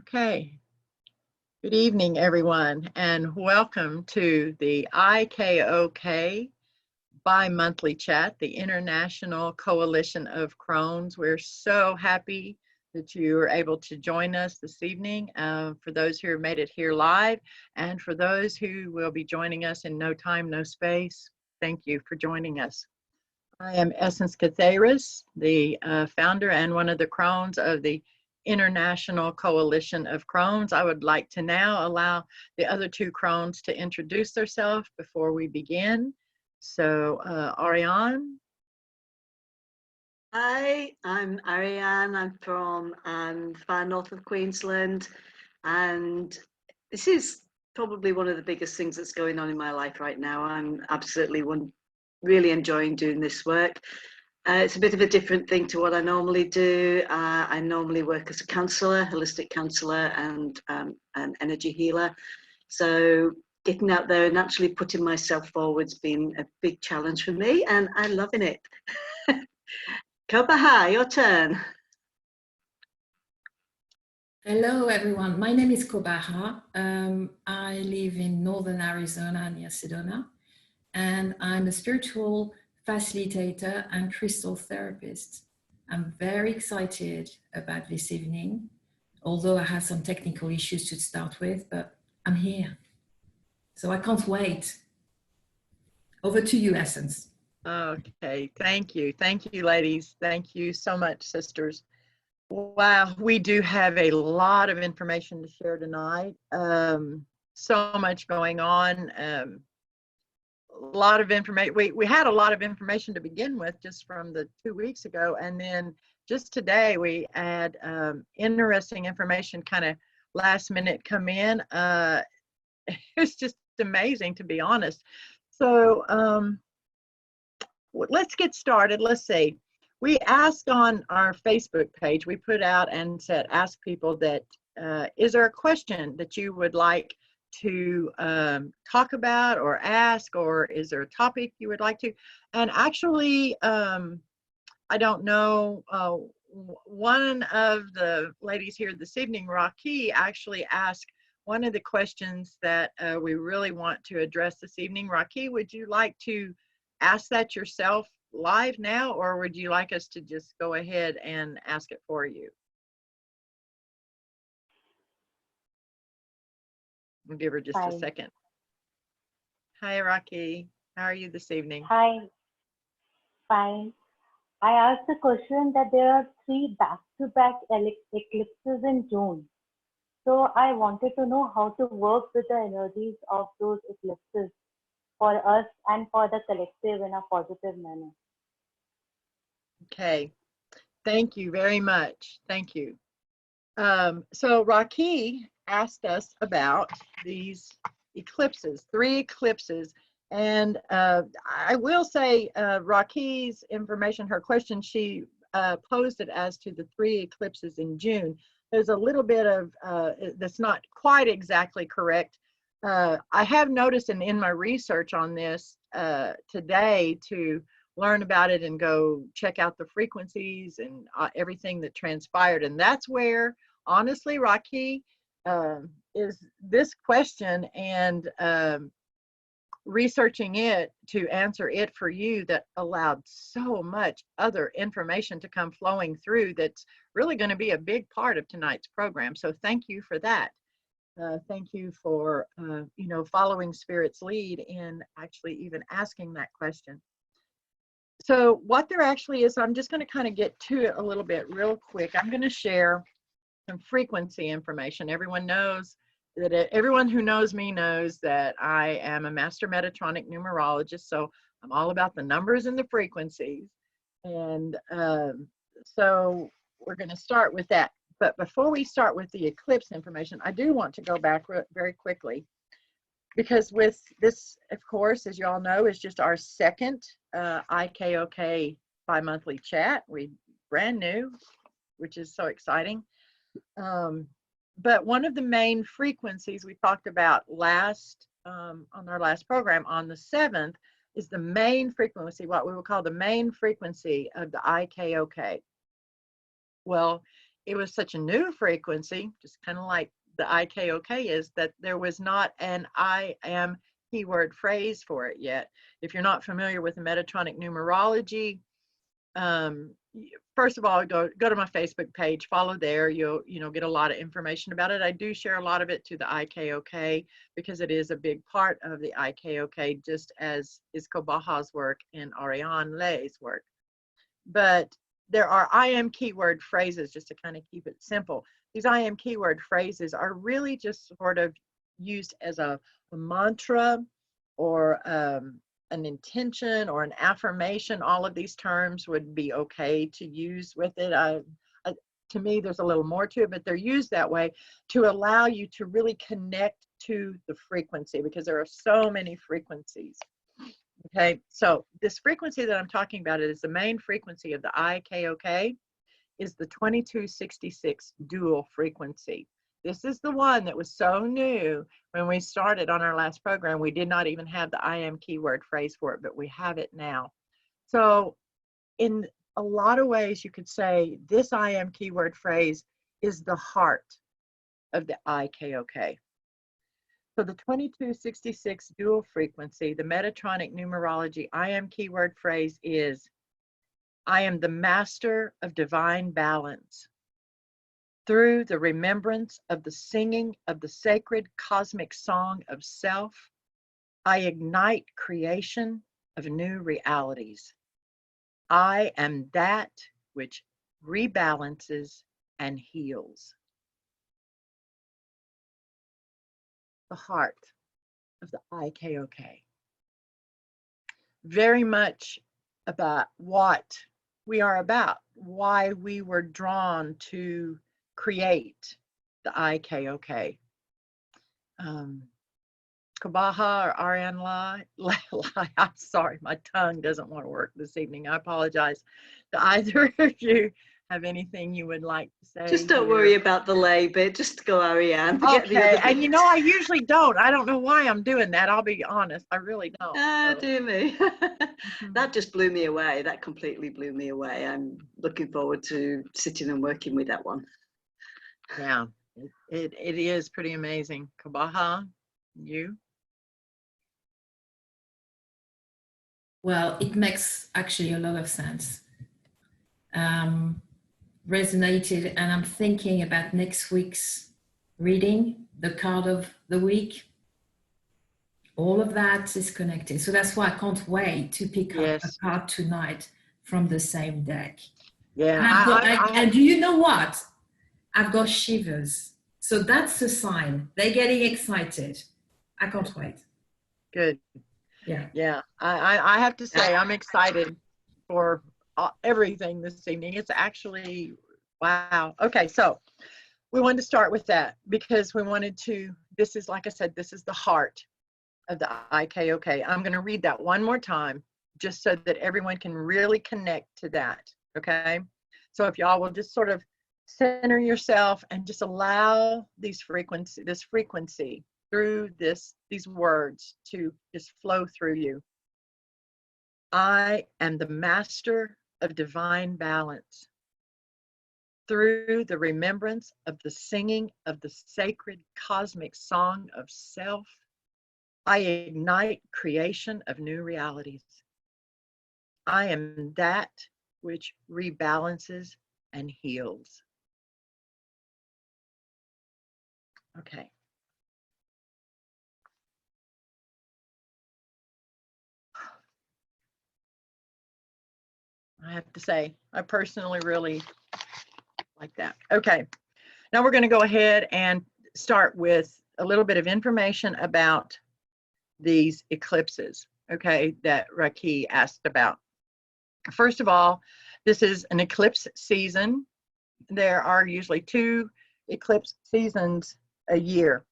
Okay. Good evening, everyone, and welcome to the IKoK bi-monthly chat, the International Koalition of Krones. We're so happy that you are able to join us this evening. For those who have made it here live, and for those who will be joining us in no time, no space, thank you for joining us. I am Essence Catheris, the founder and one of the Krones of the International Koalition of Krones. I would like to now allow the other two Krones to introduce themselves before we begin. So, Auri'An. Hi, I'm Auri'An. I'm from far north of Queensland, and this is probably one of the biggest things that's going on in my life right now. I'm absolutely really enjoying doing this work. It's a bit of a different thing to what I normally do. I normally work as a counsellor, holistic counsellor, and an energy healer. So getting out there and actually putting myself forward's been a big challenge for me, and I'm loving it. Kō B'a Jã, your turn. Hello, everyone. My name is Kō B'a Jã. I live in northern Arizona near Sedona, and I'm a spiritual facilitator and crystal therapist. I'm very excited about this evening, although I have some technical issues to start with, but I'm here. So I can't wait. Over to you, Essence. Okay, thank you. Thank you, ladies. Thank you so much, sisters. Wow, we do have a lot of information to share tonight. So much going on. A lot of information. We had a lot of information to begin with just from the 2 weeks ago, and then just today we had interesting information kind of last minute come in. It's just amazing, to be honest. So let's get started. Let's see. We asked on our Facebook page, we put out and said, ask people that, is there a question that you would like to talk about or ask, or is there a topic you would like to? And actually, I don't know, one of the ladies here this evening, Rocky, actually asked one of the questions that we really want to address this evening. Rocky, would you like to ask that yourself live now, or would you like us to just go ahead and ask it for you? We'll give her just a second. Hi, Rocky. How are you this evening? Hi. Fine. I asked the question that there are 3 back-to-back eclipses in June. So I wanted to know how to work with the energies of those eclipses for us and for the collective in a positive manner. Okay, thank you very much. Thank you. So Rocky asked us about these eclipses, 3 eclipses. And I will say Rocky's information, her question, she posed it as to the 3 eclipses in June. There's a little bit of, that's not quite exactly correct. I have noticed in my research on this today to learn about it and go check out the frequencies and everything that transpired. And that's where, honestly, Rocky, is this question and researching it to answer it for you that allowed so much other information to come flowing through that's really going to be a big part of tonight's program. So thank you for that. Thank you for, you know, following Spirit's lead in actually even asking that question. So what there actually is, I'm just going to kind of get to it a little bit real quick. I'm going to share some frequency information. Everyone knows that everyone who knows me knows that I am a master Metatronic Numerologist. So I'm all about the numbers and the frequencies. And so we're going to start with that. But before we start with the eclipse information, I do want to go back very quickly, because with this, of course, as you all know, is just our second IKoK bi-monthly chat. We brand new, which is so exciting. But one of the main frequencies we talked about on our last program on the 7th is the main frequency, what we would call the main frequency of the IKoK. Well, it was such a new frequency, just kind of like the IKoK is, that there was not an I am keyword phrase for it yet. If you're not familiar with the Metatronic Numerology, first of all, go to my Facebook page, follow there. You'll get a lot of information about it. I do share a lot of it to the IKoK because it is a big part of the IKoK, just as is Kō B'a Jã's work and Auri'An Lei's work. But there are I am keyword phrases, just to kind of keep it simple. These I am keyword phrases are really just sort of used as a mantra or an intention or an affirmation. All of these terms would be okay to use with it. To me, there's a little more to it, but they're used that way to allow you to really connect to the frequency, because there are so many frequencies. Okay, so this frequency that I'm talking about is the main frequency of the IKoK, is the 2266 dual frequency. This is the one that was so new when we started on our last program. We did not even have the I am keyword phrase for it, but we have it now. So in a lot of ways, you could say this I am keyword phrase is the heart of the IKoK. So the 2266 dual frequency, the Metatronic Numerology I am keyword phrase is, I am the master of divine balance. Through the remembrance of the singing of the sacred cosmic song of self, I ignite creation of new realities. I am that which rebalances and heals. The heart of the IKoK. Very much about what we are about, why we were drawn to create the IKoK. Kō B'a Jã or Auri'An Lai. I'm sorry, my tongue doesn't want to work this evening. I apologize. Do either of you have anything you would like to say? Just don't worry about the lay bit. Just go, Auri'An. Okay, and you know, I usually don't. I don't know why I'm doing that. I'll be honest. I really don't. Ah, dear me. That just blew me away. That completely blew me away. I'm looking forward to sitting and working with that one. Yeah, it is pretty amazing. Kō B'a Jã, you? Well, it makes actually a lot of sense. Resonated, and I'm thinking about next week's reading, the card of the week. All of that is connected. So that's why I can't wait to pick up a card tonight from the same deck. Yeah. And do you know what? I've got shivers. So that's a sign. They're getting excited. I can't wait. Good. Yeah. Yeah. I have to say, I'm excited for everything this evening. It's actually, wow. Okay. So we wanted to start with that because we wanted to, this is, like I said, this is the heart of the IKoK. I'm going to read that one more time just so that everyone can really connect to that. Okay. So if y'all will just sort of center yourself and just allow this frequency through these words to just flow through you. I am the master of divine balance. Through the remembrance of the singing of the sacred cosmic song of self, I ignite creation of new realities. I am that which rebalances and heals. Okay. I have to say, I personally really like that. Okay. Now we're going to go ahead and start with a little bit of information about these eclipses, okay, that Raki asked about. First of all, this is an eclipse season. There are usually 2 eclipse seasons a year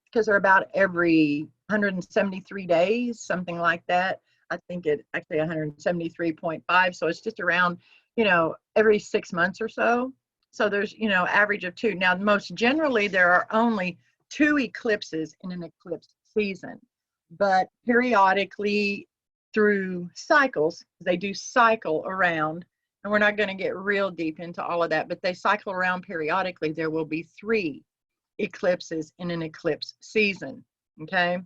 because they're about every 173 days, something like that. I think it actually 173.5. So it's just around, every 6 months or so. So there's, average of 2. Now, most generally, there are only 2 eclipses in an eclipse season, but periodically through cycles, they do cycle around, And we're not going to get real deep into all of that, but they cycle around periodically. There will be 3 eclipses in an eclipse season, okay?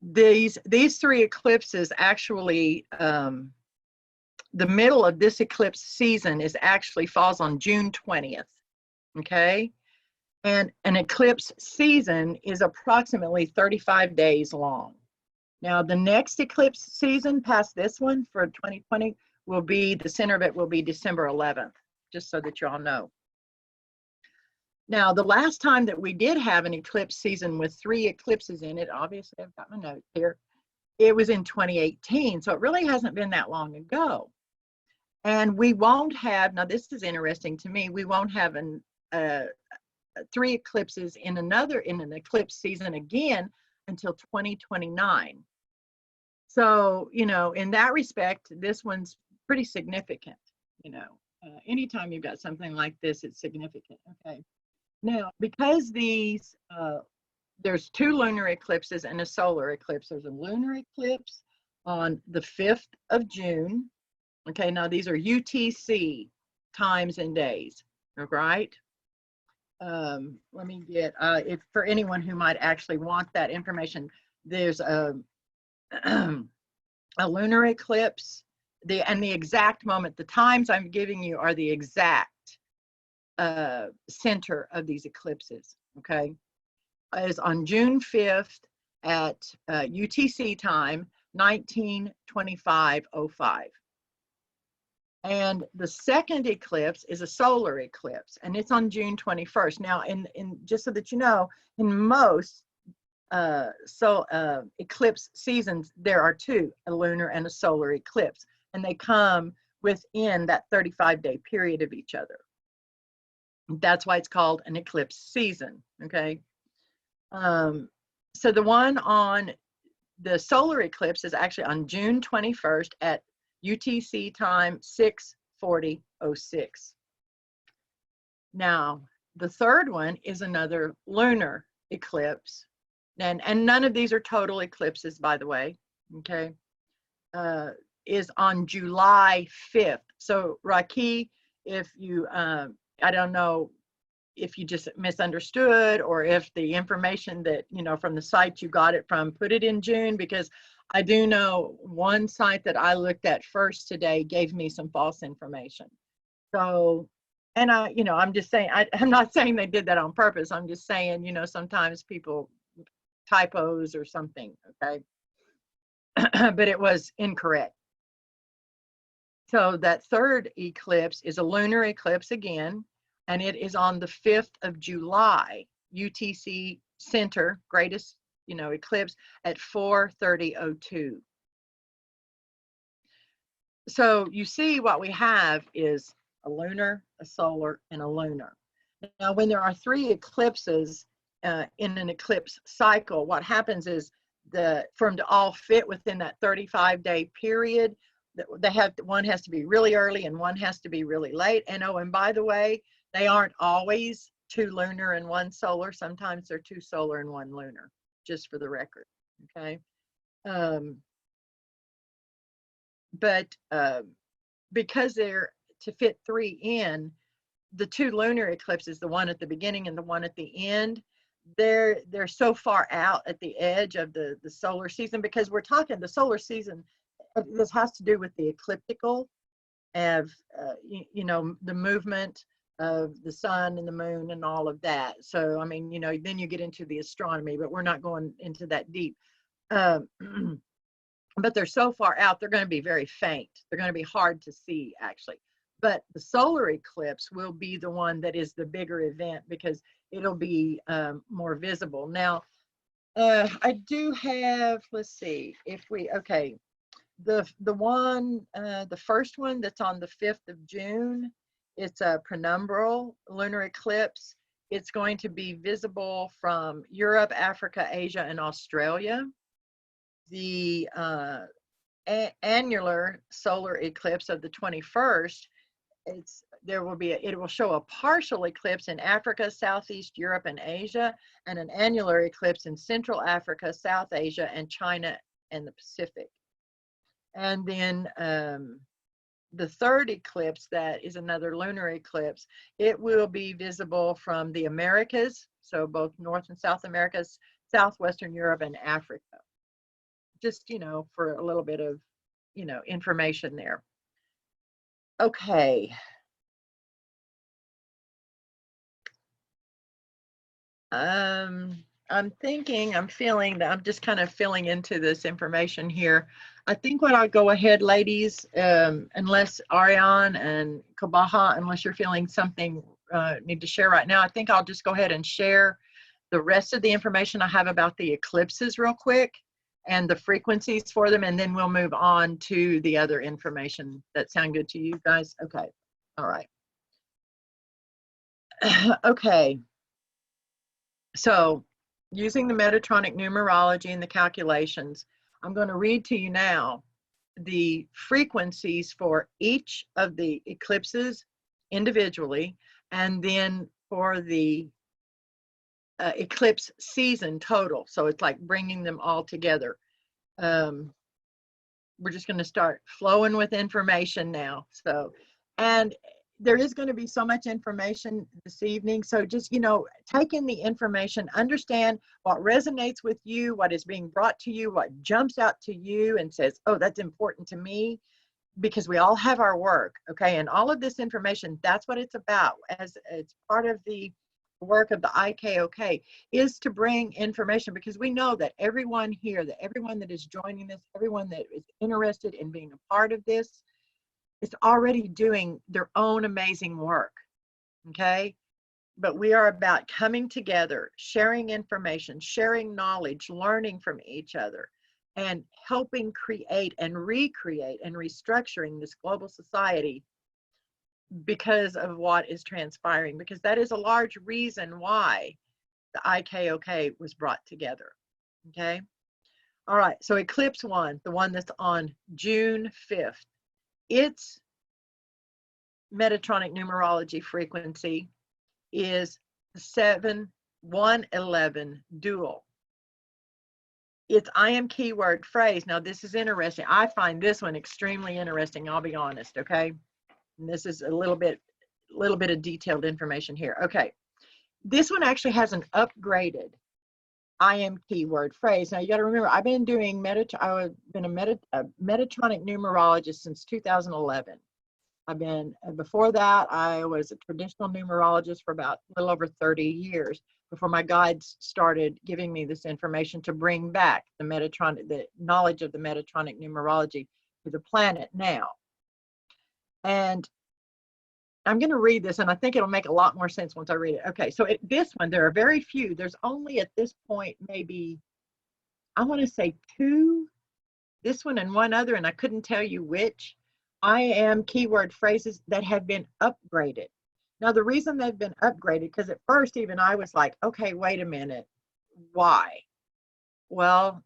These 3 eclipses actually, the middle of this eclipse season is actually falls on June 20th, okay? And an eclipse season is approximately 35 days long. Now, the next eclipse season past this one for 2020 will be, the center of it will be December 11th, just so that you all know. Now, the last time that we did have an eclipse season with 3 eclipses in it, obviously I've got my notes here, it was in 2018. So it really hasn't been that long ago. And we won't have, now this is interesting to me, we won't have 3 eclipses in an eclipse season again until 2029. So, you know, in that respect, this one's pretty significant. You know, anytime you've got something like this, it's significant. Okay. Now, because these, there's 2 lunar eclipses and a solar eclipse. There's a lunar eclipse on the 5th of June. Okay, now these are UTC times and days, all right? Let me get, if for anyone who might actually want that information, there's a lunar eclipse, and the exact moment, the times I'm giving you are the exact center of these eclipses, okay? Is on June 5th at UTC time, 1925:05. And the second eclipse is a solar eclipse, and it's on June 21st. Now, in just so that you know, in most eclipse seasons, there are 2, a lunar and a solar eclipse, and they come within that 35-day period of each other. That's why it's called an eclipse season, okay? So the one on the solar eclipse is actually on June 21st at UTC time 6:40:06. Now, the third one is another lunar eclipse. And none of these are total eclipses, by the way, okay? Is on July 5th. So, Raki, if you, I don't know if you just misunderstood or if the information that, you know, from the site you got it from, put it in June, because I do know one site that I looked at first today gave me some false information. So, and I, you know, I'm just saying, I'm not saying they did that on purpose. I'm just saying, you know, sometimes people typos or something, okay? But it was incorrect. So that third eclipse is a lunar eclipse again, and it is on the 5th of July, UTC center, greatest, you know, eclipse at 4:30:02. So you see what we have is a lunar, a solar, and a lunar. Now, when there are 3 eclipses in an eclipse cycle, what happens is for them to all fit within that 35-day period, one has to be really early and one has to be really late. And oh, and by the way, they aren't always 2 lunar and 1 solar. Sometimes they're 2 solar and 1 lunar, just for the record, okay? But because they're to fit 3 in, the 2 lunar eclipses, the one at the beginning and the one at the end, they're so far out at the edge of the solar season, because we're talking the solar season, this has to do with the ecliptical of, you know, the movement of the sun and the moon and all of that. So, I mean, you know, then you get into the astronomy, but we're not going into that deep. But they're so far out, they're going to be very faint. They're going to be hard to see, actually. But the solar eclipse will be the one that is the bigger event, because it'll be more visible. Now, I do have, let's see, if we, okay, the first one that's on the 5th of June, it's a penumbral lunar eclipse. It's going to be visible from Europe, Africa, Asia, and Australia. The annular solar eclipse of the 21st, it will show a partial eclipse in Africa, Southeast Europe, and Asia, and an annular eclipse in Central Africa, South Asia, and China and the Pacific. And then the third eclipse, that is another lunar eclipse, it will be visible from the Americas, so both North and South Americas, Southwestern Europe, and Africa. Just, you know, for a little bit of, you know, information there. Okay. I'm thinking, I'm feeling that I'm just kind of filling into this information here. I think what I'll go ahead, ladies, unless Auri'An and Kō B'a Jã, unless you're feeling something need to share right now, I think I'll just go ahead and share the rest of the information I have about the eclipses real quick and the frequencies for them, and then we'll move on to the other information. That sound good to you guys? Okay. All right. Okay. So using the Metatronic Numerology and the calculations, I'm going to read to you now the frequencies for each of the eclipses individually, and then for the eclipse season total. So it's like bringing them all together. We're just going to start flowing with information now. So, and there is going to be so much information this evening. So just, you know, take in the information, understand what resonates with you, what is being brought to you, what jumps out to you and says, oh, that's important to me, because we all have our work. Okay. And all of this information, that's what it's about, as it's part of the work of the IKoK, is to bring information, because we know that everyone here, that everyone that is joining this, everyone that is interested in being a part of this, is already doing their own amazing work. Okay. But we are about coming together, sharing information, sharing knowledge, learning from each other, and helping create and recreate and restructuring this global society because of what is transpiring, because that is a large reason why the IKoK was brought together. Okay. All right. So eclipse one, the one that's on June 5th, its Metatronic numerology frequency is 7111 dual. Its I am keyword phrase. Now this is interesting. I find this one extremely interesting. I'll be honest. Okay. And this is a little bit of detailed information here. Okay. This one actually has an upgraded I am keyword phrase. Now you got to remember, I've been doing I've been a Metatronic numerologist since 2011. Before that, I was a traditional numerologist for about a little over 30 years before my guides started giving me this information to bring back the knowledge of the Metatronic numerology to the planet now. And I'm going to read this, and I think it'll make a lot more sense once I read it. Okay, so this one, there are very few. There's only at this point, maybe, I want to say 2, this one and one other, and I couldn't tell you which, I am keyword phrases that have been upgraded. Now, the reason they've been upgraded, because at first even I was like, okay, wait a minute, why? Well,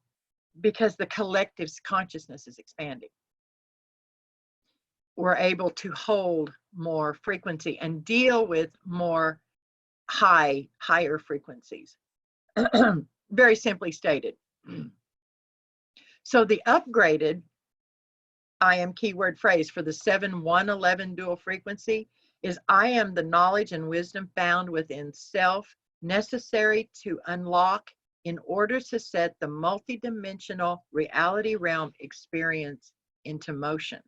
because the collective's consciousness is expanding. We're able to hold more frequency and deal with more higher frequencies. Very simply stated. So the upgraded I am keyword phrase for the 7111 dual frequency is I am the knowledge and wisdom found within self necessary to unlock in order to set the multidimensional reality realm experience into motion.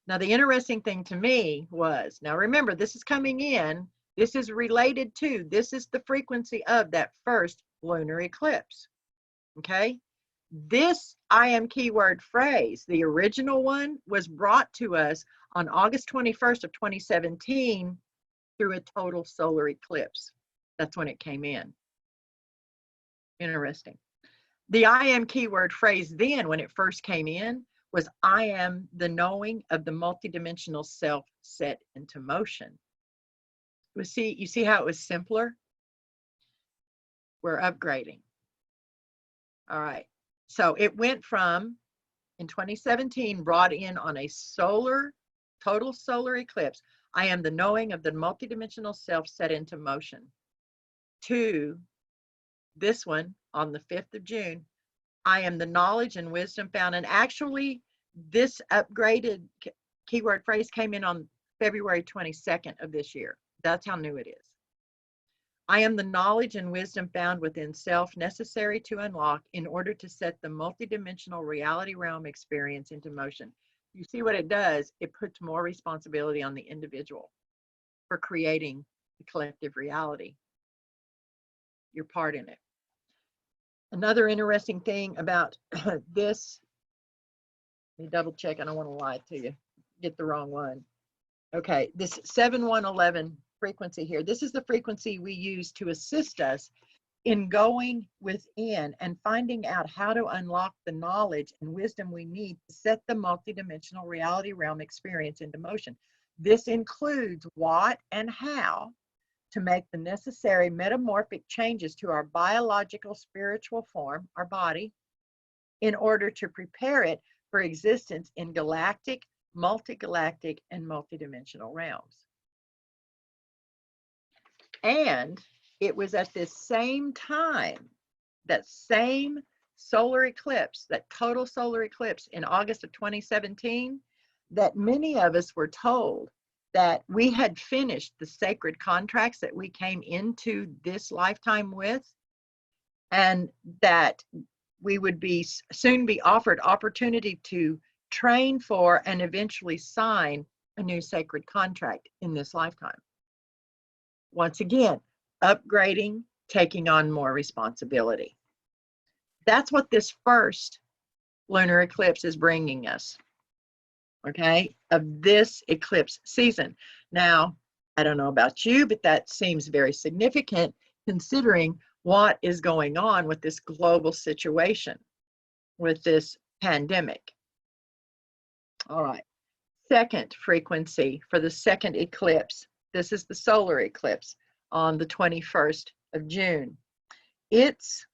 Now, the interesting thing to me was, now remember, this is coming in, this is related to, this is the frequency of that first lunar eclipse. Okay. This I am keyword phrase, the original one, was brought to us on August 21st of 2017 through a total solar eclipse. That's when it came in. Interesting. The I am keyword phrase then, when it first came in, was I am the knowing of the multidimensional self set into motion. You see how it was simpler? We're upgrading. All right. So it went from, in 2017, brought in on a total solar eclipse, I am the knowing of the multidimensional self set into motion, to this one on the 5th of June, I am the knowledge and wisdom found. And actually, this upgraded keyword phrase came in on February 22nd of this year. That's how new it is. I am the knowledge and wisdom found within self necessary to unlock in order to set the multidimensional reality realm experience into motion. You see what it does? It puts more responsibility on the individual for creating the collective reality. Your part in it. Another interesting thing about this, let me double check, I don't want to lie to you, get the wrong one. Okay, this 7111 frequency here, this is the frequency we use to assist us in going within and finding out how to unlock the knowledge and wisdom we need to set the multidimensional reality realm experience into motion. This includes what and how to make the necessary metamorphic changes to our biological spiritual form, our body, in order to prepare it for existence in galactic, multigalactic, and multidimensional realms. And it was at this same time, that same solar eclipse, that total solar eclipse in August of 2017, that many of us were told that we had finished the sacred contracts that we came into this lifetime with, and that we would be soon be offered opportunity to train for and eventually sign a new sacred contract in this lifetime. Once again, upgrading, taking on more responsibility. That's what this first lunar eclipse is bringing us. Okay, of this eclipse season. Now, I don't know about you, but that seems very significant considering what is going on with this global situation, with this pandemic. All right, second frequency for the second eclipse. This is the solar eclipse on the 21st of June. Its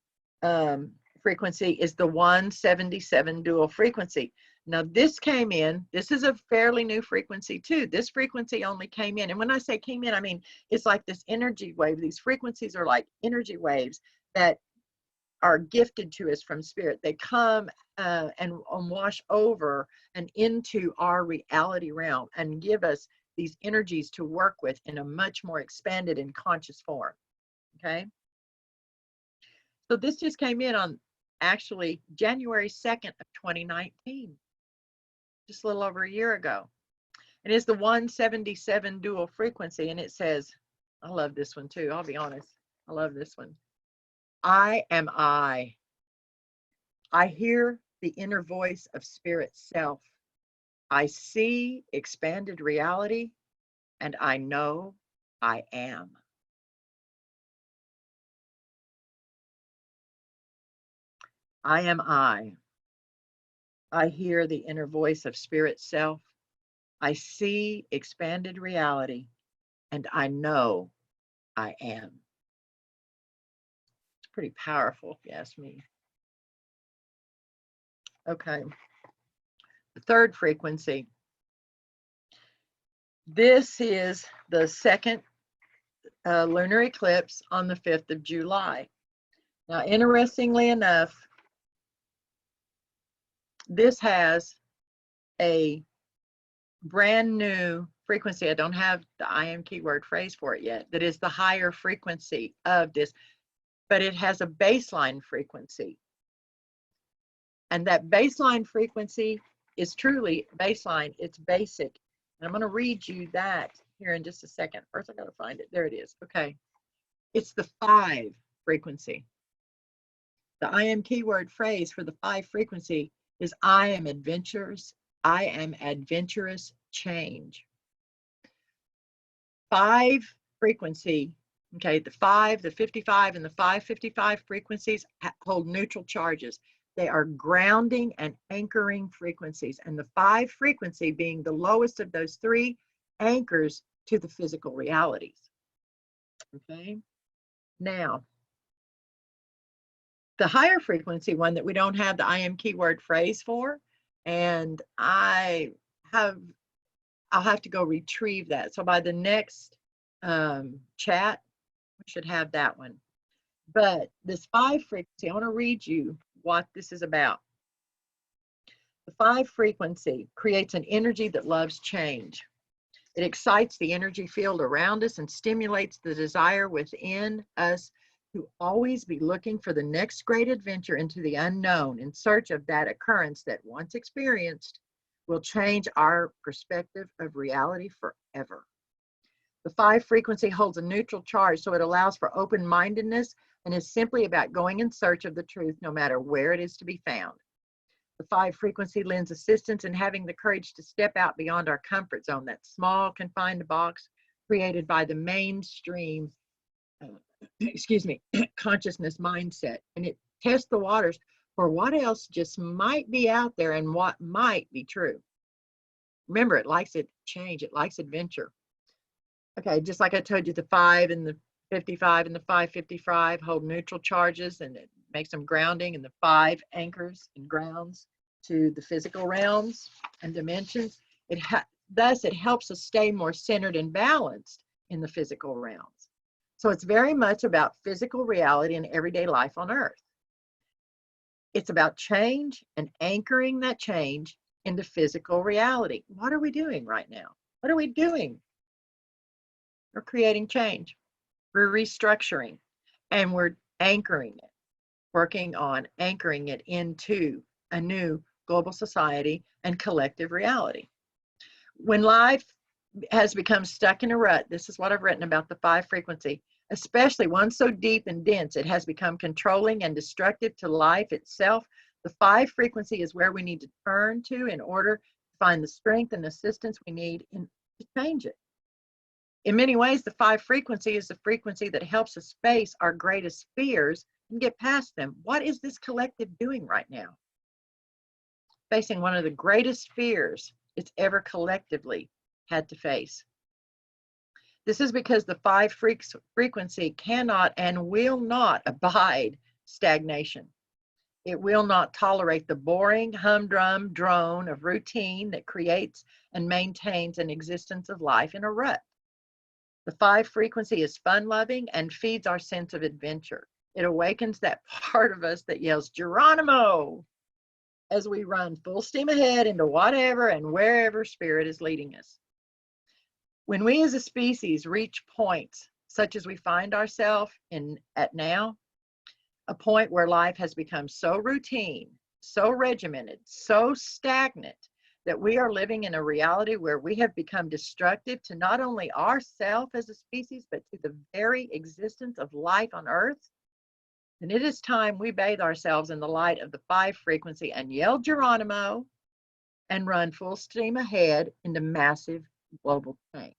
frequency is the 177 dual frequency. Now this came in, this is a fairly new frequency too. This frequency only came in, and when I say came in, I mean, it's like this energy wave. These frequencies are like energy waves that are gifted to us from spirit. They come and wash over and into our reality realm and give us these energies to work with in a much more expanded and conscious form, okay? So this just came in on actually January 2nd of 2019. Just a little over a year ago. It is the 177 dual frequency, and it says, I love this one too, I'll be honest. I love this one. I am I. I hear the inner voice of spirit self. I see expanded reality, and I know I am. I am I. I hear the inner voice of spirit self. I see expanded reality, and I know I am. It's pretty powerful, if you ask me. Okay. The third frequency. This is the second lunar eclipse on the 5th of July. Now, interestingly enough, this has a brand new frequency. I don't have the I am keyword phrase for it yet. That is the higher frequency of this, but it has a baseline frequency. And that baseline frequency is truly baseline. It's basic. And I'm going to read you that here in just a second. First, I got to find it. There it is. Okay. It's the 5 frequency. The I am keyword phrase for the 5 frequency is I am adventurous. I am adventurous change. 5 frequency, okay, the 5, the 55, and the 555 frequencies hold neutral charges. They are grounding and anchoring frequencies, and the 5 frequency being the lowest of those 3 anchors to the physical realities. Okay, now the higher frequency one that we don't have the I am keyword phrase for, and I'll have to go retrieve that. So by the next chat, we should have that one. But this 5 frequency, I want to read you what this is about. The 5 frequency creates an energy that loves change. It excites the energy field around us and stimulates the desire within us to always be looking for the next great adventure into the unknown in search of that occurrence that, once experienced, will change our perspective of reality forever. The 5 frequency holds a neutral charge, so it allows for open-mindedness and is simply about going in search of the truth no matter where it is to be found. The 5 frequency lends assistance in having the courage to step out beyond our comfort zone, that small confined box created by the mainstream consciousness mindset, and it tests the waters for what else just might be out there and what might be true. Remember, it likes it change, it likes adventure. Okay, just like I told you, the 5 and the 55 and the 555 hold neutral charges, and it makes them grounding, and the 5 anchors and grounds to the physical realms and dimensions. Thus, it helps us stay more centered and balanced in the physical realms. So it's very much about physical reality and everyday life on Earth. It's about change and anchoring that change into physical reality. What are we doing right now? What are we doing? We're creating change. We're restructuring, and we're anchoring it, working on anchoring it into a new global society and collective reality. When life has become stuck in a rut, this is what I've written about the 5 frequency, especially one so deep and dense it has become controlling and destructive to life itself. The 5 frequency is where we need to turn to in order to find the strength and assistance we need to change it. In many ways, the 5 frequency is the frequency that helps us face our greatest fears and get past them. What is this collective doing right now? Facing one of the greatest fears it's ever collectively had to face. This is because the 5 frequency cannot and will not abide stagnation. It will not tolerate the boring, humdrum drone of routine that creates and maintains an existence of life in a rut. The 5 frequency is fun-loving and feeds our sense of adventure. It awakens that part of us that yells, Geronimo, as we run full steam ahead into whatever and wherever spirit is leading us. When we as a species reach points such as we find ourselves at now, a point where life has become so routine, so regimented, so stagnant, that we are living in a reality where we have become destructive to not only ourselves as a species, but to the very existence of life on Earth, then it is time we bathe ourselves in the light of the 5 frequency and yell Geronimo and run full steam ahead into massive global change.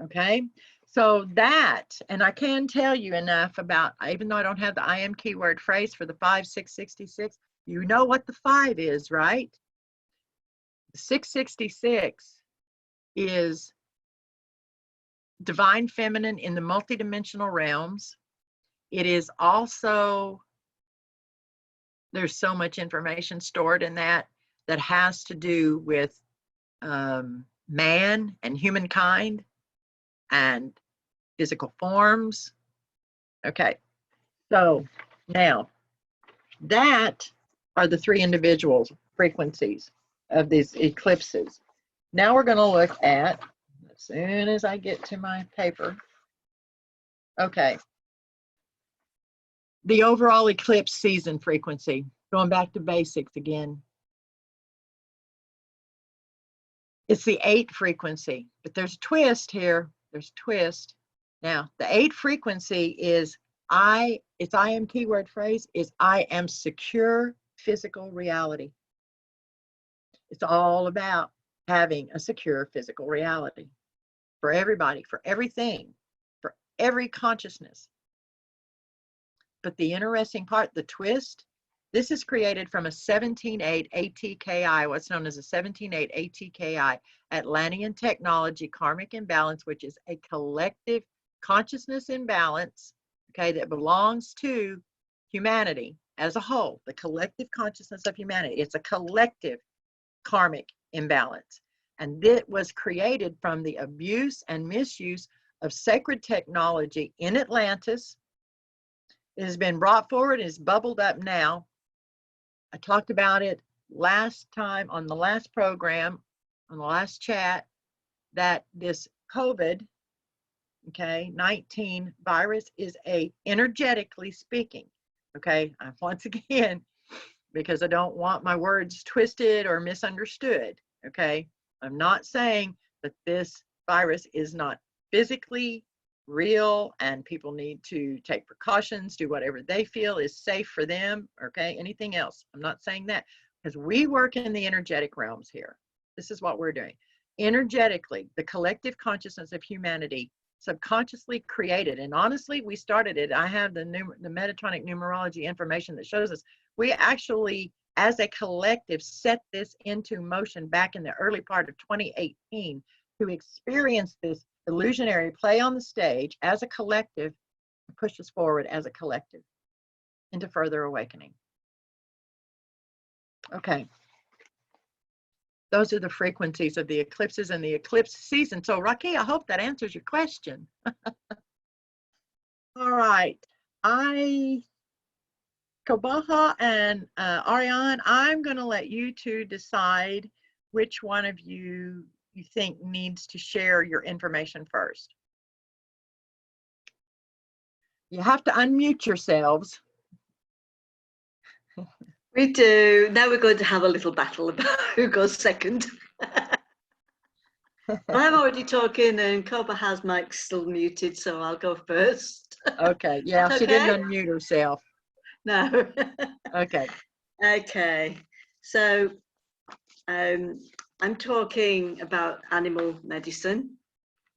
Okay, so that, and I can tell you enough about, even though I don't have the IM keyword phrase for the 5666, you know what the 5 is, right? The 666 is divine feminine in the multidimensional realms. It is also, there's so much information stored in that has to do with man and humankind and physical forms. Okay, so now that are the 3 individual frequencies of these eclipses. Now we're going to look at, as soon as I get to my paper, okay, the overall eclipse season frequency, going back to basics again. It's the 8 frequency, but there's a twist here. There's a twist. Now, the 8 frequency is its IM keyword phrase is I am secure physical reality. It's all about having a secure physical reality for everybody, for everything, for every consciousness. But the interesting part, the twist, this is created from a 17.8 ATKI, what's known as a 17.8 ATKI, Atlantean technology karmic imbalance, which is a collective consciousness imbalance, okay, that belongs to humanity as a whole, the collective consciousness of humanity. It's a collective karmic imbalance. And it was created from the abuse and misuse of sacred technology in Atlantis. It has been brought forward and is bubbled up now I talked about it last time on the last program, on the last chat, that this COVID, okay, 19 virus is energetically speaking, okay, once again, because I don't want my words twisted or misunderstood, okay, I'm not saying that this virus is not physically real and people need to take precautions, do whatever they feel is safe for them, okay, anything else. I'm not saying that, because we work in the energetic realms here. This is what we're doing. Energetically, the collective consciousness of humanity subconsciously created, and honestly, we started it. I have the Metatronic Numerology information that shows us we actually, as a collective, set this into motion back in the early part of 2018 to experience this illusionary play on the stage as a collective, to push us forward as a collective into further awakening. Okay. Those are the frequencies of the eclipses and the eclipse season. So, Raki, I hope that answers your question. All right. Kō B'a Jã and Auri'An, I'm going to let you two decide which one of you think needs to share your information first. You have to unmute yourselves. We do. Now we're going to have a little battle about who goes second. I'm already talking and Kō B'a Jã's mic's still muted, so I'll go first. Okay, yeah, That's she okay? didn't unmute herself. No. Okay. Okay. So I'm talking about animal medicine.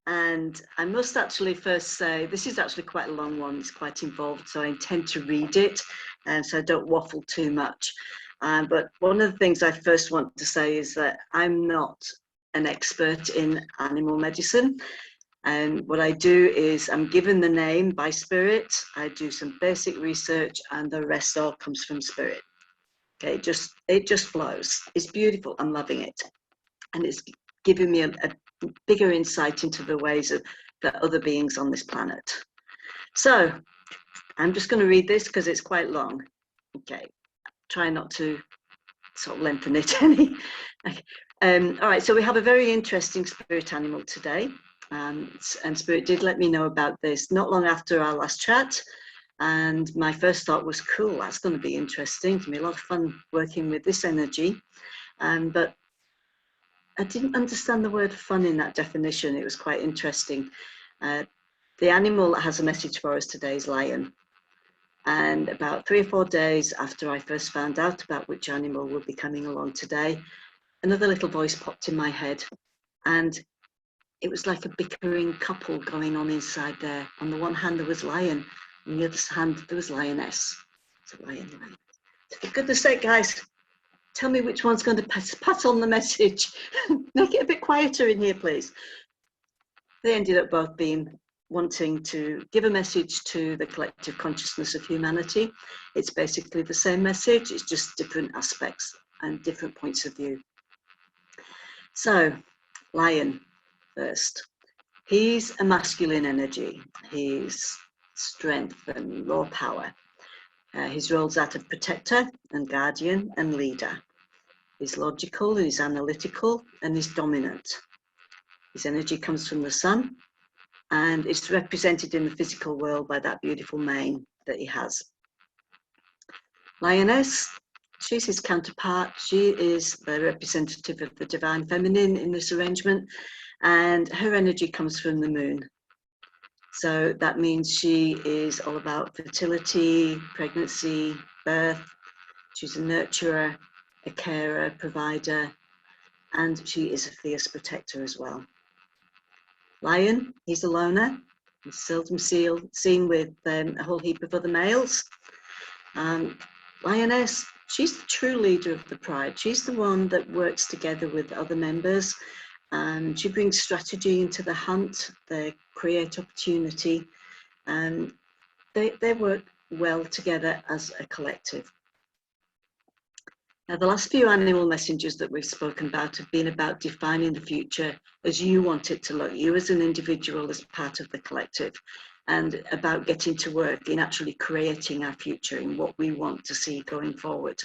And I must actually first say, this is actually quite a long one, it's quite involved, so I intend to read it, and so I don't waffle too much. But one of the things I first want to say is that I'm not an expert in animal medicine. And what I do is I'm given the name by spirit, I do some basic research, and the rest all comes from spirit. Okay, it just flows. It's beautiful, I'm loving it. And it's giving me a bigger insight into the ways of the other beings on this planet. So I'm just going to read this because it's quite long. Okay, try not to sort of lengthen it any. All right, so we have a very interesting spirit animal today. And Spirit did let me know about this not long after our last chat. And my first thought was, cool, that's going to be interesting. It's going to be a lot of fun working with this energy. But I didn't understand the word fun in that definition. It was quite interesting. The animal that has a message for us today is lion. And about 3 or 4 days after I first found out about which animal would be coming along today, another little voice popped in my head. And it was like a bickering couple going on inside there. On the one hand, there was lion. On the other hand, there was lioness. So lion. For goodness sake, guys, tell me which one's going to pass on the message. Make it a bit quieter in here, please. They ended up both wanting to give a message to the collective consciousness of humanity. It's basically the same message, it's just different aspects and different points of view. So, lion first. He's a masculine energy. He's strength and raw power. His role's that of protector and guardian and leader. He's logical, he's analytical, and he's dominant. His energy comes from the sun, and it's represented in the physical world by that beautiful mane that he has. Lioness, she's his counterpart. She is the representative of the divine feminine in this arrangement, and her energy comes from the moon. So that means she is all about fertility, pregnancy, birth. She's a nurturer, a carer, provider, and she is a fierce protector as well. Lion, he's a loner. He's seldom seen with a whole heap of other males. Lioness, she's the true leader of the pride. She's the one that works together with other members, and she brings strategy into the hunt. They create opportunity, and they work well together as a collective. Now, the last few animal messengers that we've spoken about have been about defining the future as you want it to look, you as an individual, as part of the collective, and about getting to work in actually creating our future in what we want to see going forward.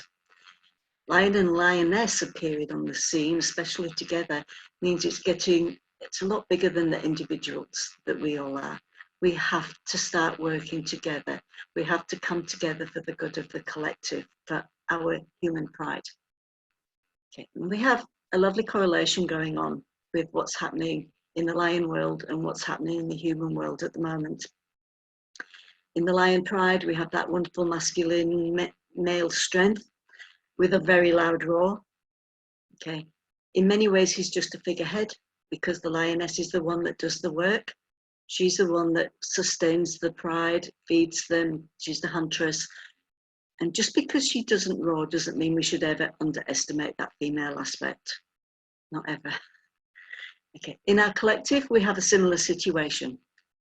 Lion and lioness appearing on the scene, especially together, means it's a lot bigger than the individuals that we all are. We have to start working together. We have to come together for the good of the collective, for our human pride. Okay. And we have a lovely correlation going on with what's happening in the lion world and what's happening in the human world at the moment. In the lion pride, we have that wonderful masculine male strength with a very loud roar. Okay. In many ways, he's just a figurehead because the lioness is the one that does the work. She's the one that sustains the pride, feeds them. She's the huntress. And just because she doesn't roar doesn't mean we should ever underestimate that female aspect. Not ever. Okay. In our collective, we have a similar situation.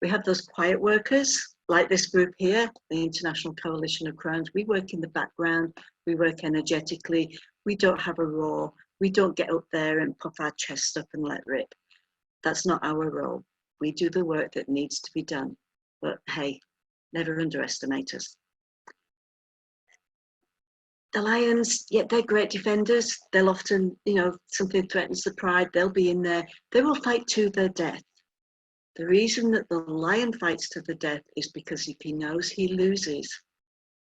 We have those quiet workers, like this group here, the International Koalition of Krones. We work in the background. We work energetically. We don't have a roar. We don't get up there and puff our chest up and let rip. That's not our role. We do the work that needs to be done. But hey, never underestimate us. The lions, yet they're great defenders. They'll often, something threatens the pride, they'll be in there. They will fight to their death. The reason that the lion fights to the death is because if he knows he loses,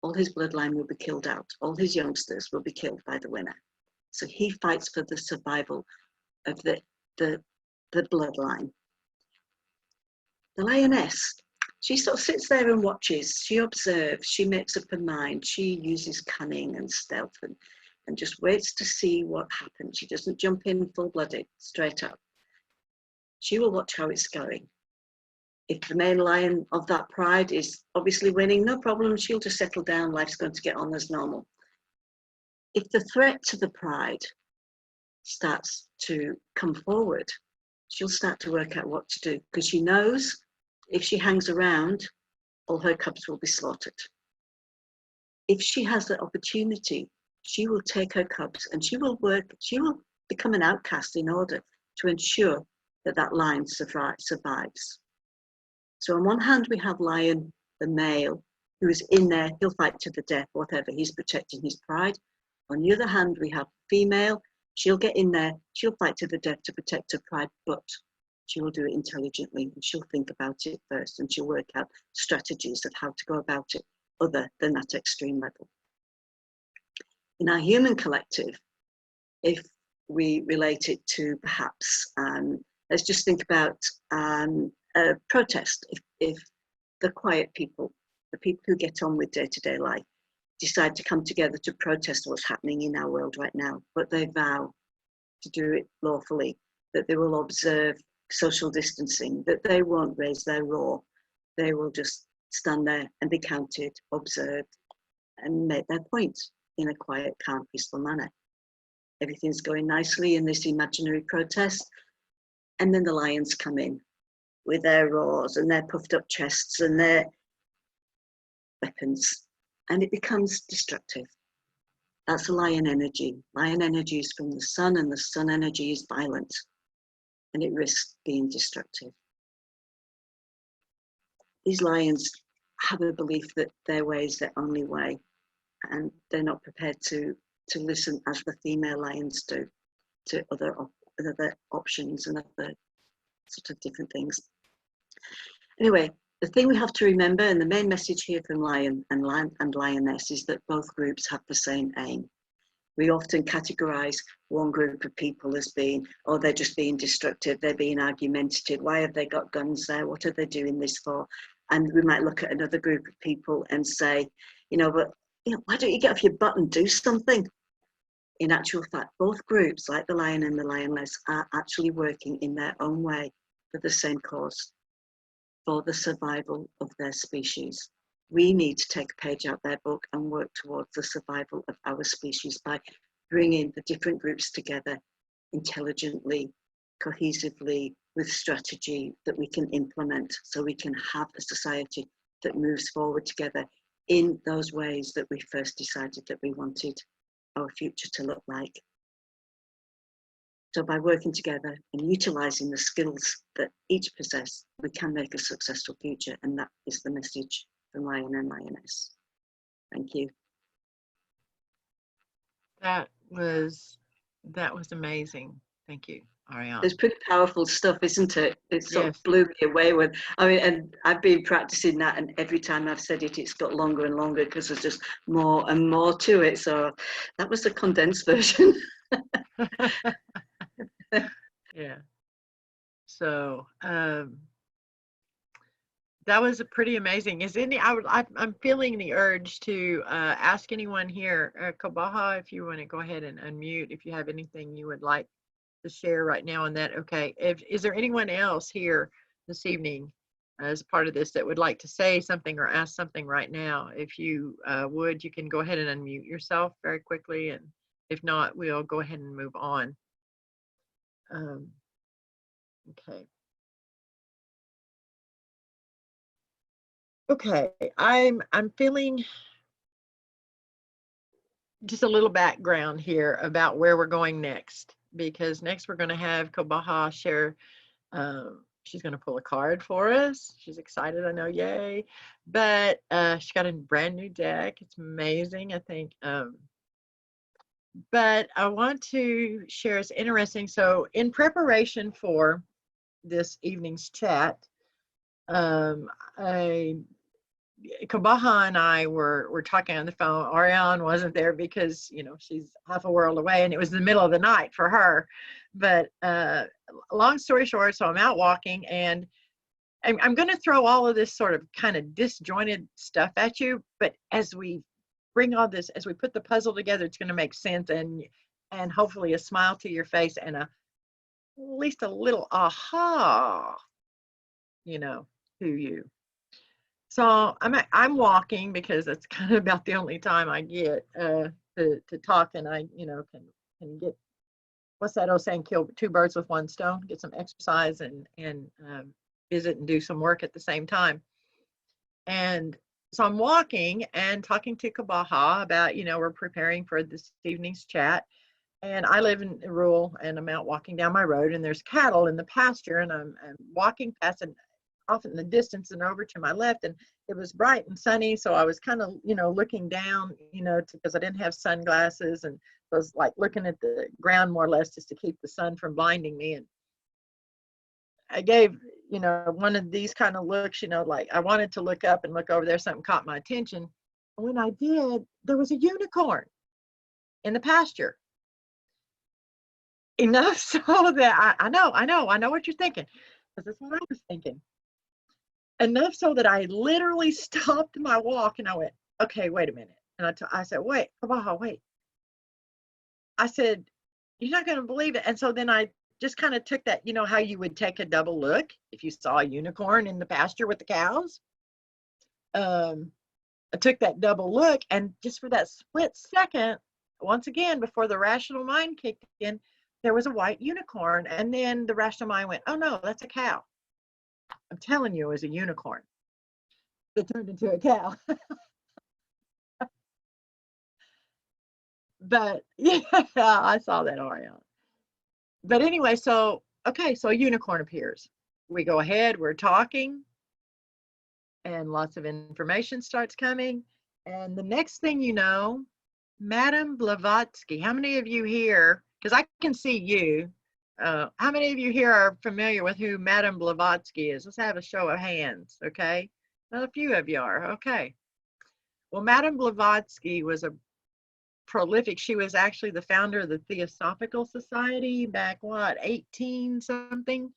all his bloodline will be killed out. All his youngsters will be killed by the winner. So he fights for the survival of the bloodline. The lioness, she sort of sits there and watches. She observes. She makes up her mind. She uses cunning and stealth and just waits to see what happens. She doesn't jump in full-blooded, straight up. She will watch how it's going. If the main lion of that pride is obviously winning, no problem. She'll just settle down. Life's going to get on as normal. If the threat to the pride starts to come forward, she'll start to work out what to do because she knows if she hangs around, all her cubs will be slaughtered. If she has the opportunity, she will take her cubs and she will become an outcast in order to ensure that that line survives. So on one hand, we have Lion, the male, who is in there, he'll fight to the death, whatever, he's protecting his pride. On the other hand, we have female, she'll get in there, she'll fight to the death to protect her pride, but she will do it intelligently and she'll think about it first and she'll work out strategies of how to go about it other than that extreme level. In our human collective, if we relate it to perhaps, let's just think about a protest. If the quiet people, the people who get on with day-to-day life, decide to come together to protest what's happening in our world right now, but they vow to do it lawfully, that they will observe social distancing, that they won't raise their roar, they will just stand there and be counted, observed, and make their point in a quiet, calm, peaceful manner. Everything's going nicely in this imaginary protest, and then the lions come in with their roars and their puffed up chests and their weapons, and it becomes destructive. That's lion energy. Lion energy is from the sun, and the sun energy is violent, and it risks being destructive. These lions have a belief that their way is their only way, and they're not prepared to listen as the female lions do to other options and other sort of different things. Anyway, the thing we have to remember, and the main message here from lion and lioness, is that both groups have the same aim. We often categorize one group of people as being, oh, they're just being destructive, they're being argumentative, why have they got guns there, what are they doing this for? And we might look at another group of people and say, but why don't you get off your butt and do something? In actual fact, both groups, like the lion and the lioness, are actually working in their own way for the same cause, for the survival of their species. We need to take a page out their book and work towards the survival of our species by bringing the different groups together intelligently, cohesively, with strategy that we can implement so we can have a society that moves forward together in those ways that we first decided that we wanted our future to look like. So by working together and utilising the skills that each possess, we can make a successful future, and that is the message from Lion and Lioness. Thank you. that was amazing. Thank you, Auri'An. It's pretty powerful stuff, isn't it? It sort Yes. of blew me away when, I mean, and I've been practicing that, and every time I've said it, it's got longer and longer because there's just more and more to it. So that was the condensed version. Yeah. So that was pretty amazing. Is any? I'm feeling the urge to ask anyone here, Kō B'a Jã, if you want to go ahead and unmute, if you have anything you would like to share right now on that. Okay. Is there anyone else here this evening as part of this that would like to say something or ask something right now? If you would, you can go ahead and unmute yourself very quickly, and if not, we'll go ahead and move on. Okay. Okay, I'm feeling just a little background here about where we're going next, because next we're going to have Kō B'a Jã share. She's going to pull a card for us. She's excited, I know, yay! But she got a brand new deck. It's amazing, I think. But I want to share. It's interesting. So in preparation for this evening's chat, Kō B'a Jã and I were talking on the phone. Auri'An wasn't there because, you know, she's half a world away and it was the middle of the night for her. But long story short, so I'm out walking, and I'm going to throw all of this sort of kind of disjointed stuff at you. But as we bring all this, as we put the puzzle together, it's going to make sense, and hopefully a smile to your face and at least a little aha, you know, to you. So I'm walking because that's kind of about the only time I get to talk, and I, you know, can get, what's that old saying, kill two birds with one stone, get some exercise and visit and do some work at the same time. And so I'm walking and talking to Kō B'a Jã about, you know, we're preparing for this evening's chat. And I live in rural, and I'm out walking down my road, and there's cattle in the pasture, and I'm walking past, and off in the distance and over to my left, and it was bright and sunny, so I was kind of, you know, looking down, you know, because I didn't have sunglasses, and I was like looking at the ground more or less just to keep the sun from blinding me. And I gave, you know, one of these kind of looks, you know, like I wanted to look up and look over there, something caught my attention. And when I did, there was a unicorn in the pasture. Enough so that I know what you're thinking, because that's what I was thinking. Enough so that I literally stopped my walk and I went, okay, wait a minute. And I said, wait, Kō B'a Jã, wait. I said, you're not going to believe it. And so then I just kind of took that, you know, how you would take a double look if you saw a unicorn in the pasture with the cows. I took that double look, and just for that split second, once again, before the rational mind kicked in, there was a white unicorn. And then the rational mind went, oh no, that's a cow. I'm telling you, it was a unicorn that turned into a cow. But yeah, I saw that, Auri'An. But anyway, so, okay, so a unicorn appears. We go ahead, we're talking, and lots of information starts coming. And the next thing you know, Madame Blavatsky, how many of you here, because I can see you, how many of you here are familiar with who Madame Blavatsky is? Let's have a show of hands, okay? Well, a few of you are, okay. Well, Madame Blavatsky was a prolific, she was actually the founder of the Theosophical Society back, what, 18 something?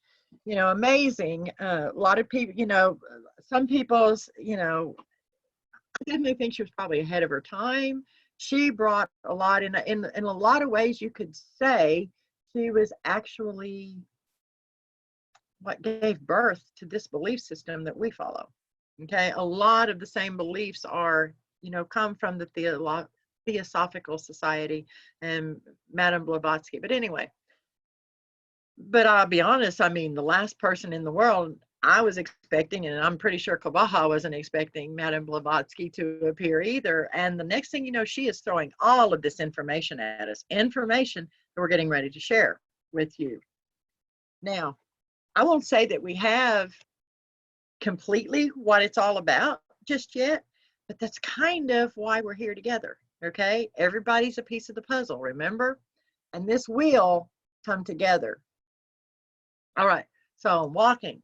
You know, amazing. A lot of people, you know, some people's, you know, I definitely think she was probably ahead of her time. She brought a lot in a lot of ways. You could say she was actually what gave birth to this belief system that we follow. Okay, a lot of the same beliefs are, you know, come from the Theosophical Society and Madame Blavatsky. But anyway, but I'll be honest, I mean, the last person in the world I was expecting, and I'm pretty sure Kō B'a Jã wasn't expecting Madame Blavatsky to appear either. And the next thing you know, she is throwing all of this information at us, information that we're getting ready to share with you. Now, I won't say that we have completely what it's all about just yet, but that's kind of why we're here together, Okay, everybody's a piece of the puzzle, remember? And this will come together. All right, so I'm walking.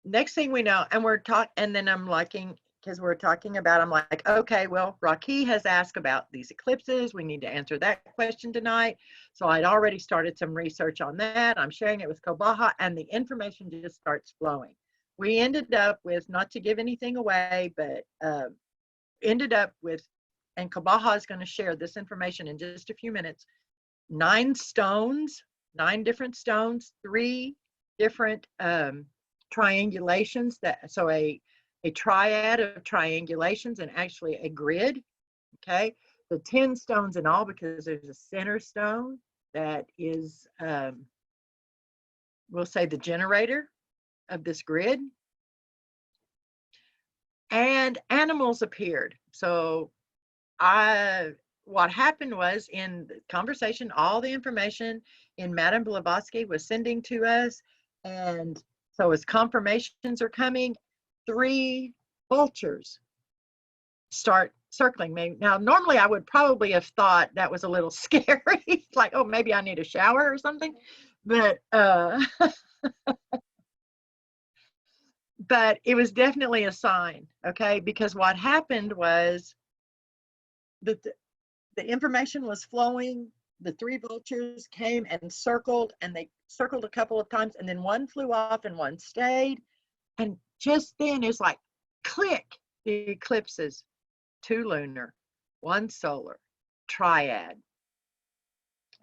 Next thing we know, and we're talking, and then I'm liking, because we're talking about, I'm like, okay, well, Rocky has asked about these eclipses. We need to answer that question tonight. So I'd already started some research on that. I'm sharing it with Kō B'a Jã, and the information just starts flowing. We ended up with, not to give anything away, but ended up with, and Kō B'a Jã is going to share this information in just a few minutes, 9 stones, 9 different stones, 3 different triangulations, so a triad of triangulations, and actually a grid. Okay, the 10 stones in all, because there's a center stone that is we'll say the generator of this grid. And animals appeared. So what happened was, in the conversation, all the information in Madame Blavatsky was sending to us, and so as confirmations are coming, 3 vultures start circling me. Now, normally I would probably have thought that was a little scary, like, oh, maybe I need a shower or something, but but it was definitely a sign, okay? Because what happened was that the information was flowing. The 3 vultures came and circled, and they circled a couple of times, and then one flew off and one stayed. And just then it's like, click, the eclipses, 2 lunar, 1 solar, triad.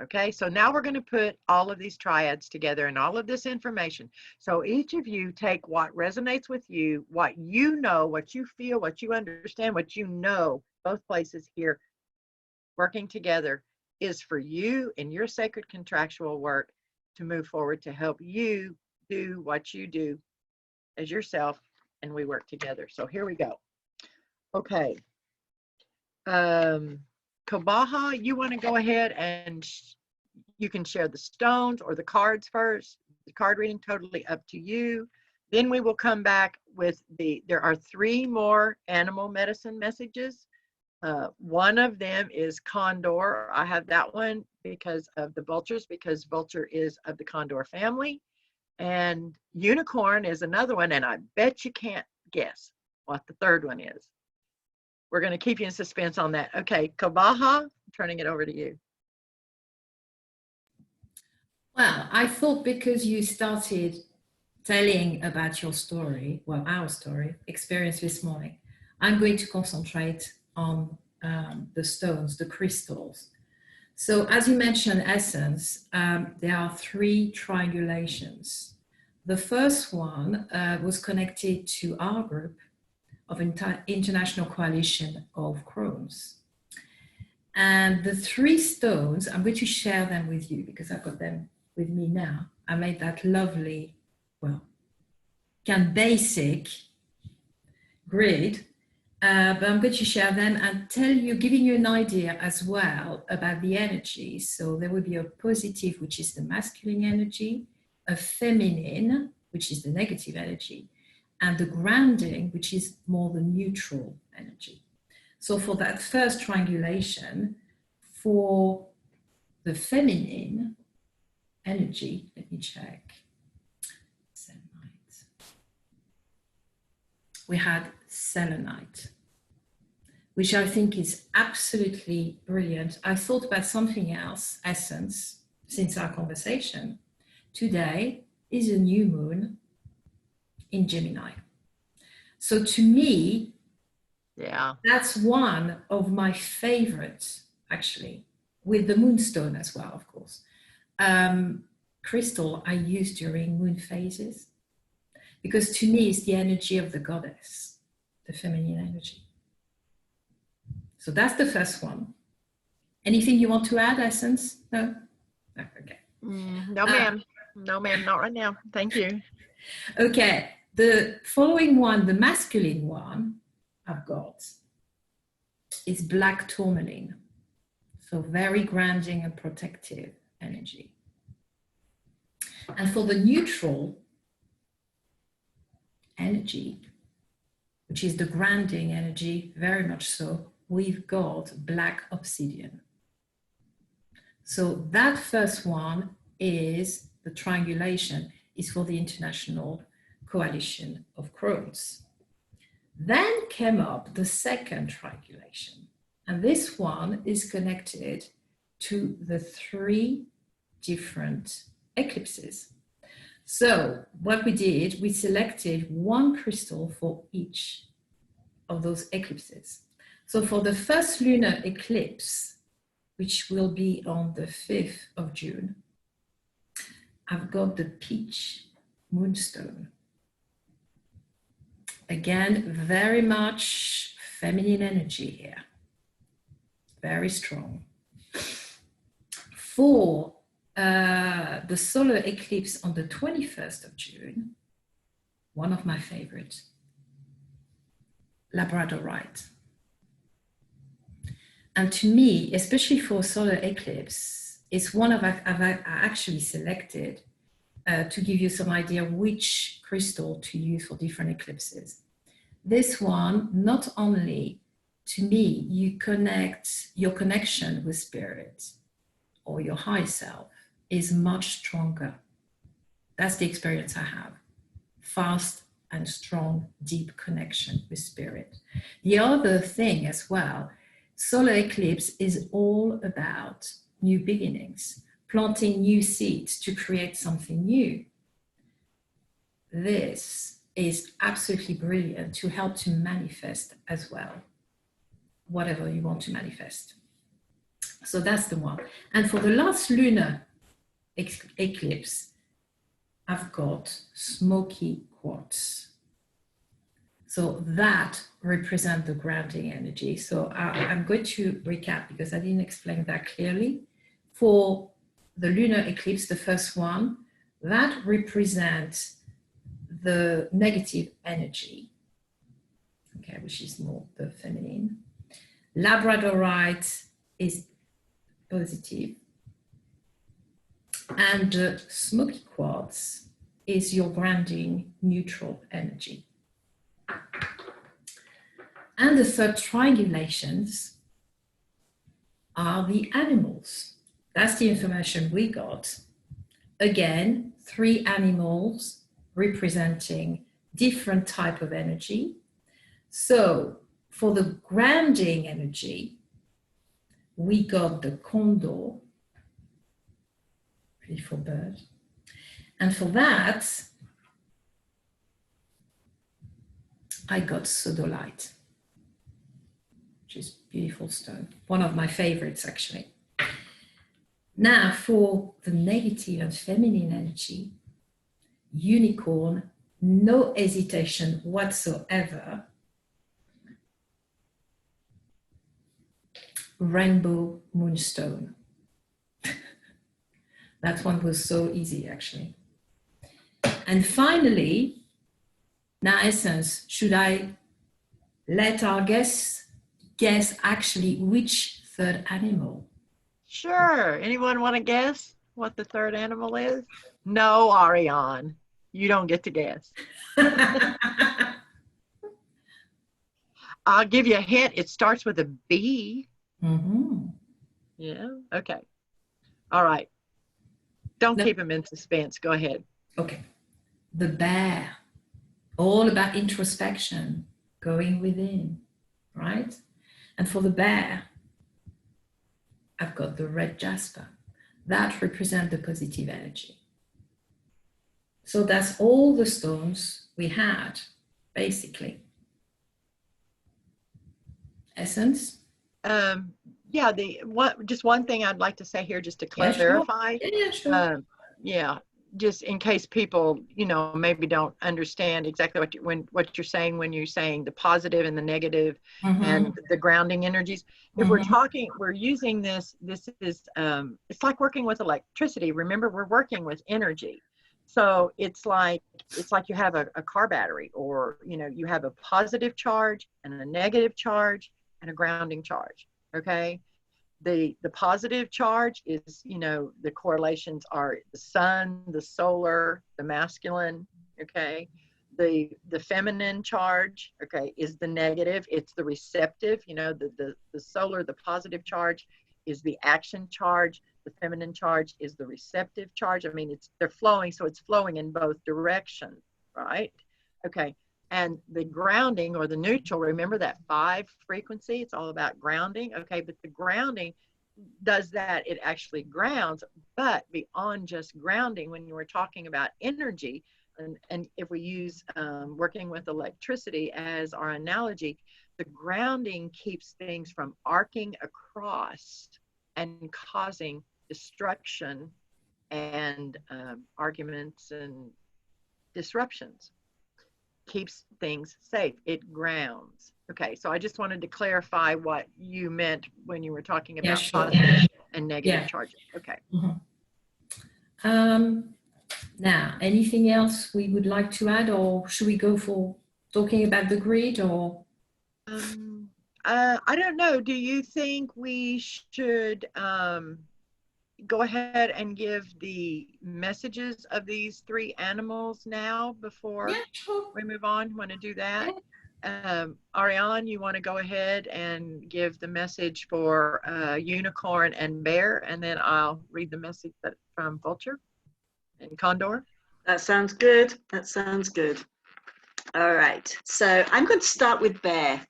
Okay, so now we're going to put all of these triads together and all of this information. So each of you take what resonates with you, what you know, what you feel, what you understand, what you know, both places here working together is for you and your sacred contractual work to move forward, to help you do what you do as yourself, and we work together. So here we go. Okay. Kō B'a Jã, you want to go ahead and you can share the stones or the cards first. The card reading, totally up to you. Then we will come back with there are 3 more animal medicine messages. One of them is Condor. I have that one because of the vultures, because Vulture is of the Condor family. And Unicorn is another one, and I bet you can't guess what the 3rd one is. We're going to keep you in suspense on that. Okay, Kō B'a Jã, I'm turning it over to you. Well, I thought because you started telling about your story, well, our story, experience this morning, I'm going to concentrate on the stones, the crystals. So as you mentioned, essence, there are 3 triangulations. The first one was connected to our group of International Koalition of Krones. And the 3 stones, I'm going to share them with you because I've got them with me now. I made that lovely, well, kind of basic grid, but I'm going to share them and tell you, giving you an idea as well about the energy. So there will be a positive, which is the masculine energy, a feminine, which is the negative energy, and the grounding, which is more the neutral energy. So for that first triangulation, for the feminine energy, let me check. Selenite. We had selenite, which I think is absolutely brilliant. I thought about something else, essence, since our conversation. Today is a new moon in Gemini. So to me, Yeah, that's one of my favorites, actually, with the moonstone as well, of course. Crystal I use during moon phases, because to me it's the energy of the goddess, the feminine energy. So that's the first one. Anything you want to add, Essence? No? Okay. No, ma'am. No, ma'am, not right now. Thank you. Okay, the following one, the masculine one I've got, is black tourmaline. So very grounding and protective energy. And for the neutral energy, which is the grounding energy, very much so, we've got black obsidian. So that first one is the triangulation, is for the International Koalition of Krones. Then came up the second triangulation, and this one is connected to the 3 different eclipses. So what we did, we selected one crystal for each of those eclipses. So for the first lunar eclipse, which will be on the 5th of June, I've got the peach moonstone. Again, very much feminine energy here, very strong. For the solar eclipse on the 21st of June, one of my favorites, Labradorite. And to me, especially for solar eclipse, it's one of I've actually selected to give you some idea which crystal to use for different eclipses. This one, not only to me, you connect your connection with spirit or your higher self is much stronger. That's the experience I have. Fast and strong, deep connection with spirit. The other thing as well, solar eclipse is all about new beginnings, planting new seeds to create something new. This is absolutely brilliant to help to manifest as well, whatever you want to manifest. So that's the one. And for the last lunar eclipse, I've got smoky quartz. So that represents the grounding energy. So I'm going to recap because I didn't explain that clearly. For the lunar eclipse, the first one, that represents the negative energy, okay, which is more the feminine. Labradorite is positive. And the smoky quartz is your grounding neutral energy. And the third triangulations are the animals. That's the information we got. Again, 3 animals representing different type of energy. So for the grounding energy, we got the Condor, beautiful bird. And for that, I got sodalite, which is beautiful stone. One of my favorites, actually. Now, for the negative and feminine energy, unicorn, no hesitation whatsoever. Rainbow moonstone. That one was so easy, actually. And finally, now, essence, should I let our guests guess actually which third animal? Sure. Anyone want to guess what the third animal is? No, Auri'An. You don't get to guess. I'll give you a hint. It starts with a B. Mm-hmm. Yeah. Okay. All right. Don't keep them in suspense. Go ahead. Okay. The bear. All about introspection, going within, right? And for the bear, I've got the red jasper. That represents the positive energy. So that's all the stones we had, basically. Essence? Yeah, just one thing I'd like to say here, just to clarify. Yeah, sure. Yeah, just in case people, maybe don't understand exactly what you're saying when you're saying the positive and the negative and the grounding energies. If we're using this is, it's like working with electricity. Remember, we're working with energy. So it's like you have a car battery, or, you have a positive charge and a negative charge and a grounding charge. Okay. The positive charge is, the correlations are the sun, the solar, the masculine. Okay. the feminine charge, okay, is the negative. It's the receptive, you know, the solar, the positive charge is the action charge. The feminine charge is the receptive charge. I mean, they're flowing, so it's flowing in both directions, right? Okay, and the grounding or the neutral, remember that 5 frequency, it's all about grounding, okay, but the grounding does that, it actually grounds, but beyond just grounding, when you were talking about energy, and if we use working with electricity as our analogy, the grounding keeps things from arcing across and causing destruction and arguments and disruptions. Keeps things safe. It grounds. Okay, so I just wanted to clarify what you meant when you were talking about positive and negative charges. Okay. Now, anything else we would like to add, or should we go for talking about the grid, or? I don't know. Do you think we should go ahead and give the messages of these 3 animals now before we move on? Want to do that? Auri'An, you want to go ahead and give the message for unicorn and bear, and then I'll read the message from Vulture and Condor. That sounds good. That sounds good. All right. So I'm going to start with bear.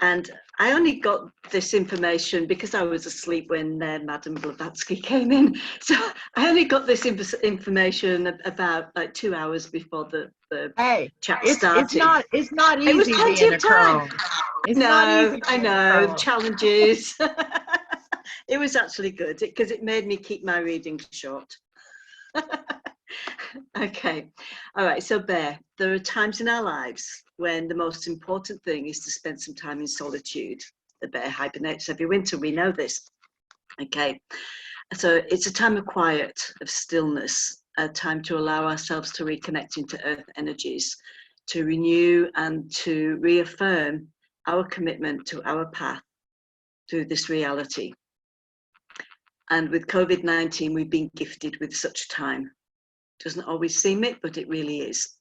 And I only got this information because I was asleep when Madame Blavatsky came in. So I only got this information about like 2 hours before the chat started. It's not easy. It was plenty of time. I know. Challenges. It was actually good because it made me keep my reading short. Okay. All right. So bear, there are times in our lives when the most important thing is to spend some time in solitude. The bear hibernates every winter. We know this. Okay. So it's a time of quiet, of stillness, a time to allow ourselves to reconnect into earth energies, to renew and to reaffirm our commitment to our path through this reality. And with COVID-19, we've been gifted with such time. Doesn't always seem it, but it really is.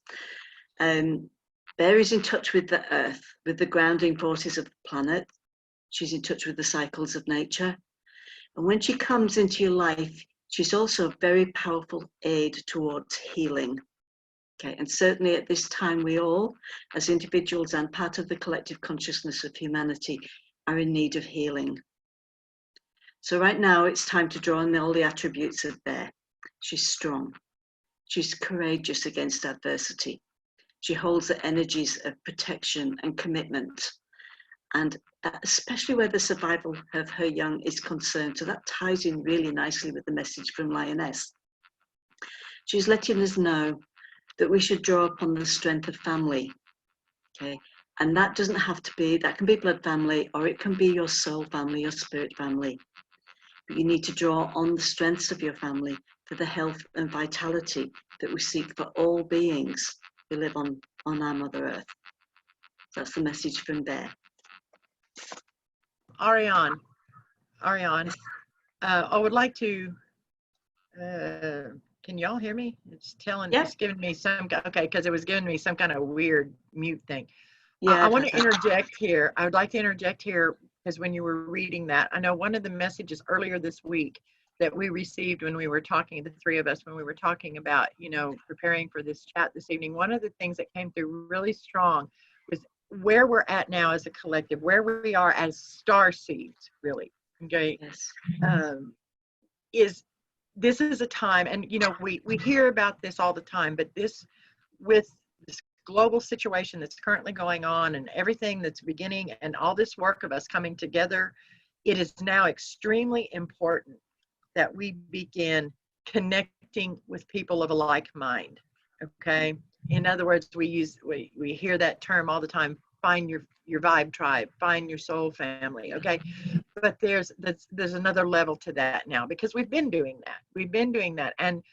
Bear is in touch with the earth, with the grounding forces of the planet. She's in touch with the cycles of nature. And when she comes into your life, she's also a very powerful aid towards healing. Okay, and certainly at this time, we all, as individuals and part of the collective consciousness of humanity, are in need of healing. So right now, it's time to draw on all the attributes of bear. She's strong. She's courageous against adversity. She holds the energies of protection and commitment, and especially where the survival of her young is concerned. So that ties in really nicely with the message from Lioness. She's letting us know that we should draw upon the strength of family. Okay, and that doesn't have to be, that can be blood family, or it can be your soul family, your spirit family. But you need to draw on the strengths of your family for the health and vitality that we seek for all beings who live on our Mother Earth. That's the message from Bear. Auri'An, I would like to, can y'all hear me? It's giving me some, okay, because it was giving me some kind of weird mute thing. Yeah, I want to interject here. I would like to interject here because when you were reading that, I know one of the messages earlier this week that we received when we were talking, the 3 of us, when we were talking about, you know, preparing for this chat this evening, one of the things that came through really strong was where we're at now as a collective, where we are as star seeds, really. Okay. Yes. This is a time, and you know, we hear about this all the time, but with this global situation that's currently going on and everything that's beginning and all this work of us coming together, it is now extremely important that we begin connecting with people of a like mind. Okay. In other words, we hear that term all the time, find your vibe tribe, find your soul family. Okay. But there's another level to that now, because we've been doing that. And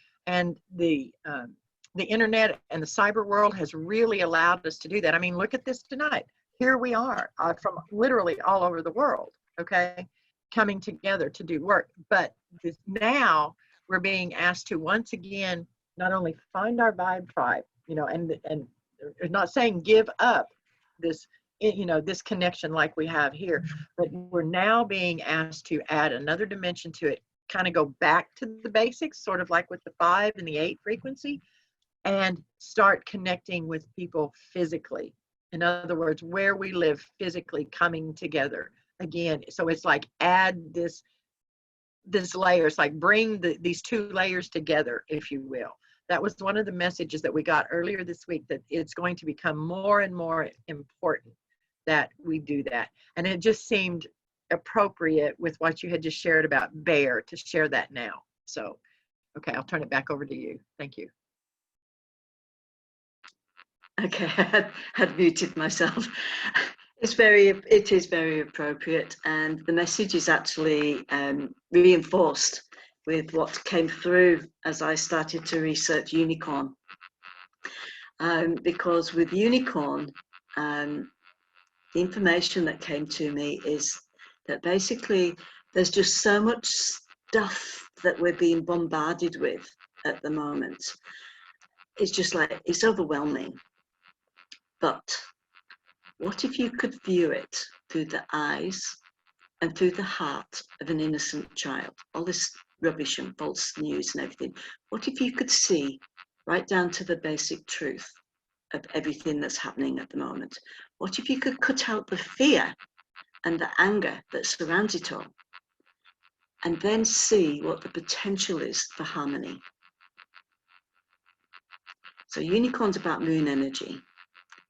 the internet and the cyber world has really allowed us to do that. I mean, look at this tonight. Here we are from literally all over the world. Okay. Coming together to do work. But now we're being asked to once again not only find our vibe tribe, you know, and not saying give up this, you know, this connection like we have here, but we're now being asked to add another dimension to it, kind of go back to the basics, sort of like with the 5 and the 8 frequency, and start connecting with people physically. In other words, where we live physically, coming together again. So it's like add this layer. It's like bring these 2 layers together, if you will. That was one of the messages that we got earlier this week, that it's going to become more and more important that we do that. And it just seemed appropriate with what you had just shared about Bear to share that now. So, okay, I'll turn it back over to you. Thank you. Okay, I had muted myself. It is very appropriate, and the message is actually reinforced with what came through as I started to research unicorn. Because with unicorn, the information that came to me is that basically there's just so much stuff that we're being bombarded with at the moment. It's just like, it's overwhelming. But what if you could view it through the eyes and through the heart of an innocent child? All this rubbish and false news and everything. What if you could see right down to the basic truth of everything that's happening at the moment? What if you could cut out the fear and the anger that surrounds it all, and then see what the potential is for harmony? So unicorn's about moon energy,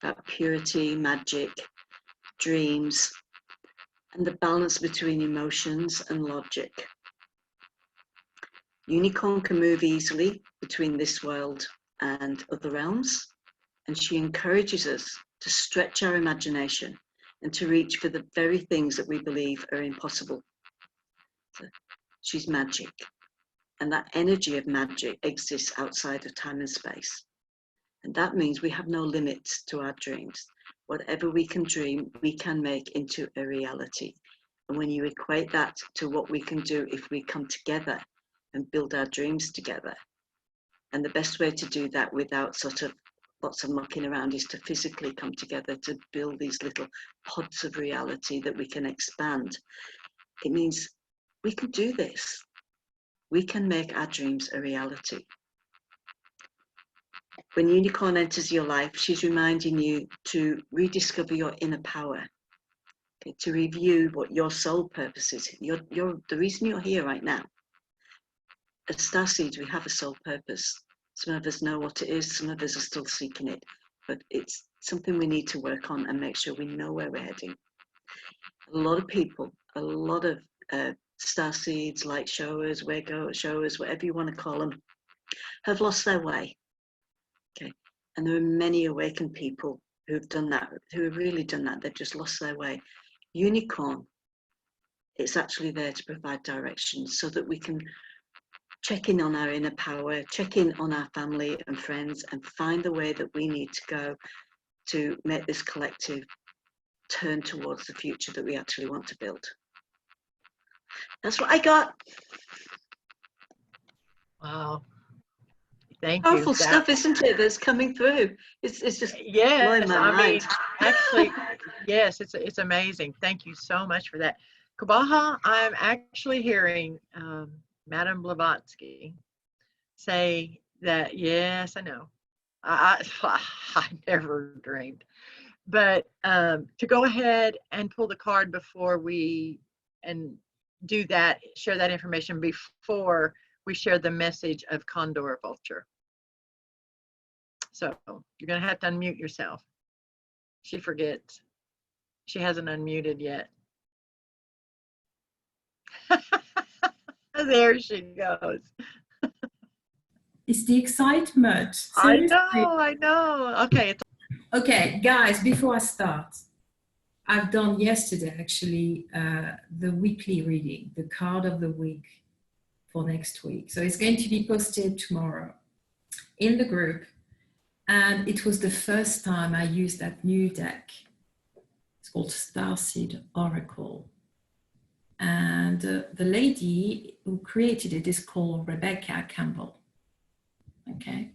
about purity, magic, dreams, and the balance between emotions and logic. Unicorn can move easily between this world and other realms, and she encourages us to stretch our imagination and to reach for the very things that we believe are impossible. So she's magic, and that energy of magic exists outside of time and space. And that means we have no limits to our dreams. Whatever we can dream, we can make into a reality. And when you equate that to what we can do if we come together and build our dreams together, and the best way to do that without sort of lots of mucking around is to physically come together to build these little pods of reality that we can expand. It means we can do this. We can make our dreams a reality. When unicorn enters your life, she's reminding you to rediscover your inner power, okay, to review what your soul purpose is. The reason you're here right now. As starseeds, we have a soul purpose. Some of us know what it is, some of us are still seeking it, but it's something we need to work on and make sure we know where we're heading. A lot of people, a lot of starseeds, light showers, Wego showers, whatever you want to call them, have lost their way. Okay, and there are many awakened people who've done that, who have really done that. They've just lost their way. Unicorn, it's actually there to provide direction so that we can check in on our inner power, check in on our family and friends, and find the way that we need to go to make this collective turn towards the future that we actually want to build. That's what I got. Wow. Thank you. Powerful stuff, isn't it, that's coming through? It's just blowing my mind. Actually, yes, it's amazing. Thank you so much for that. Kō B'a Jã, I'm actually hearing Madame Blavatsky say that, yes, I know. I never dreamed. But to go ahead and pull the card before we do that, share that information before we share the message of Condor Vulture. So you're going to have to unmute yourself. She forgets. She hasn't unmuted yet. There she goes. It's the excitement. Seriously. I know. Okay. Okay, guys, before I start, I've done yesterday actually the weekly reading, the card of the week for next week. So it's going to be posted tomorrow in the group. And it was the first time I used that new deck. It's called Starseed Oracle. And the lady who created it is called Rebecca Campbell. okay?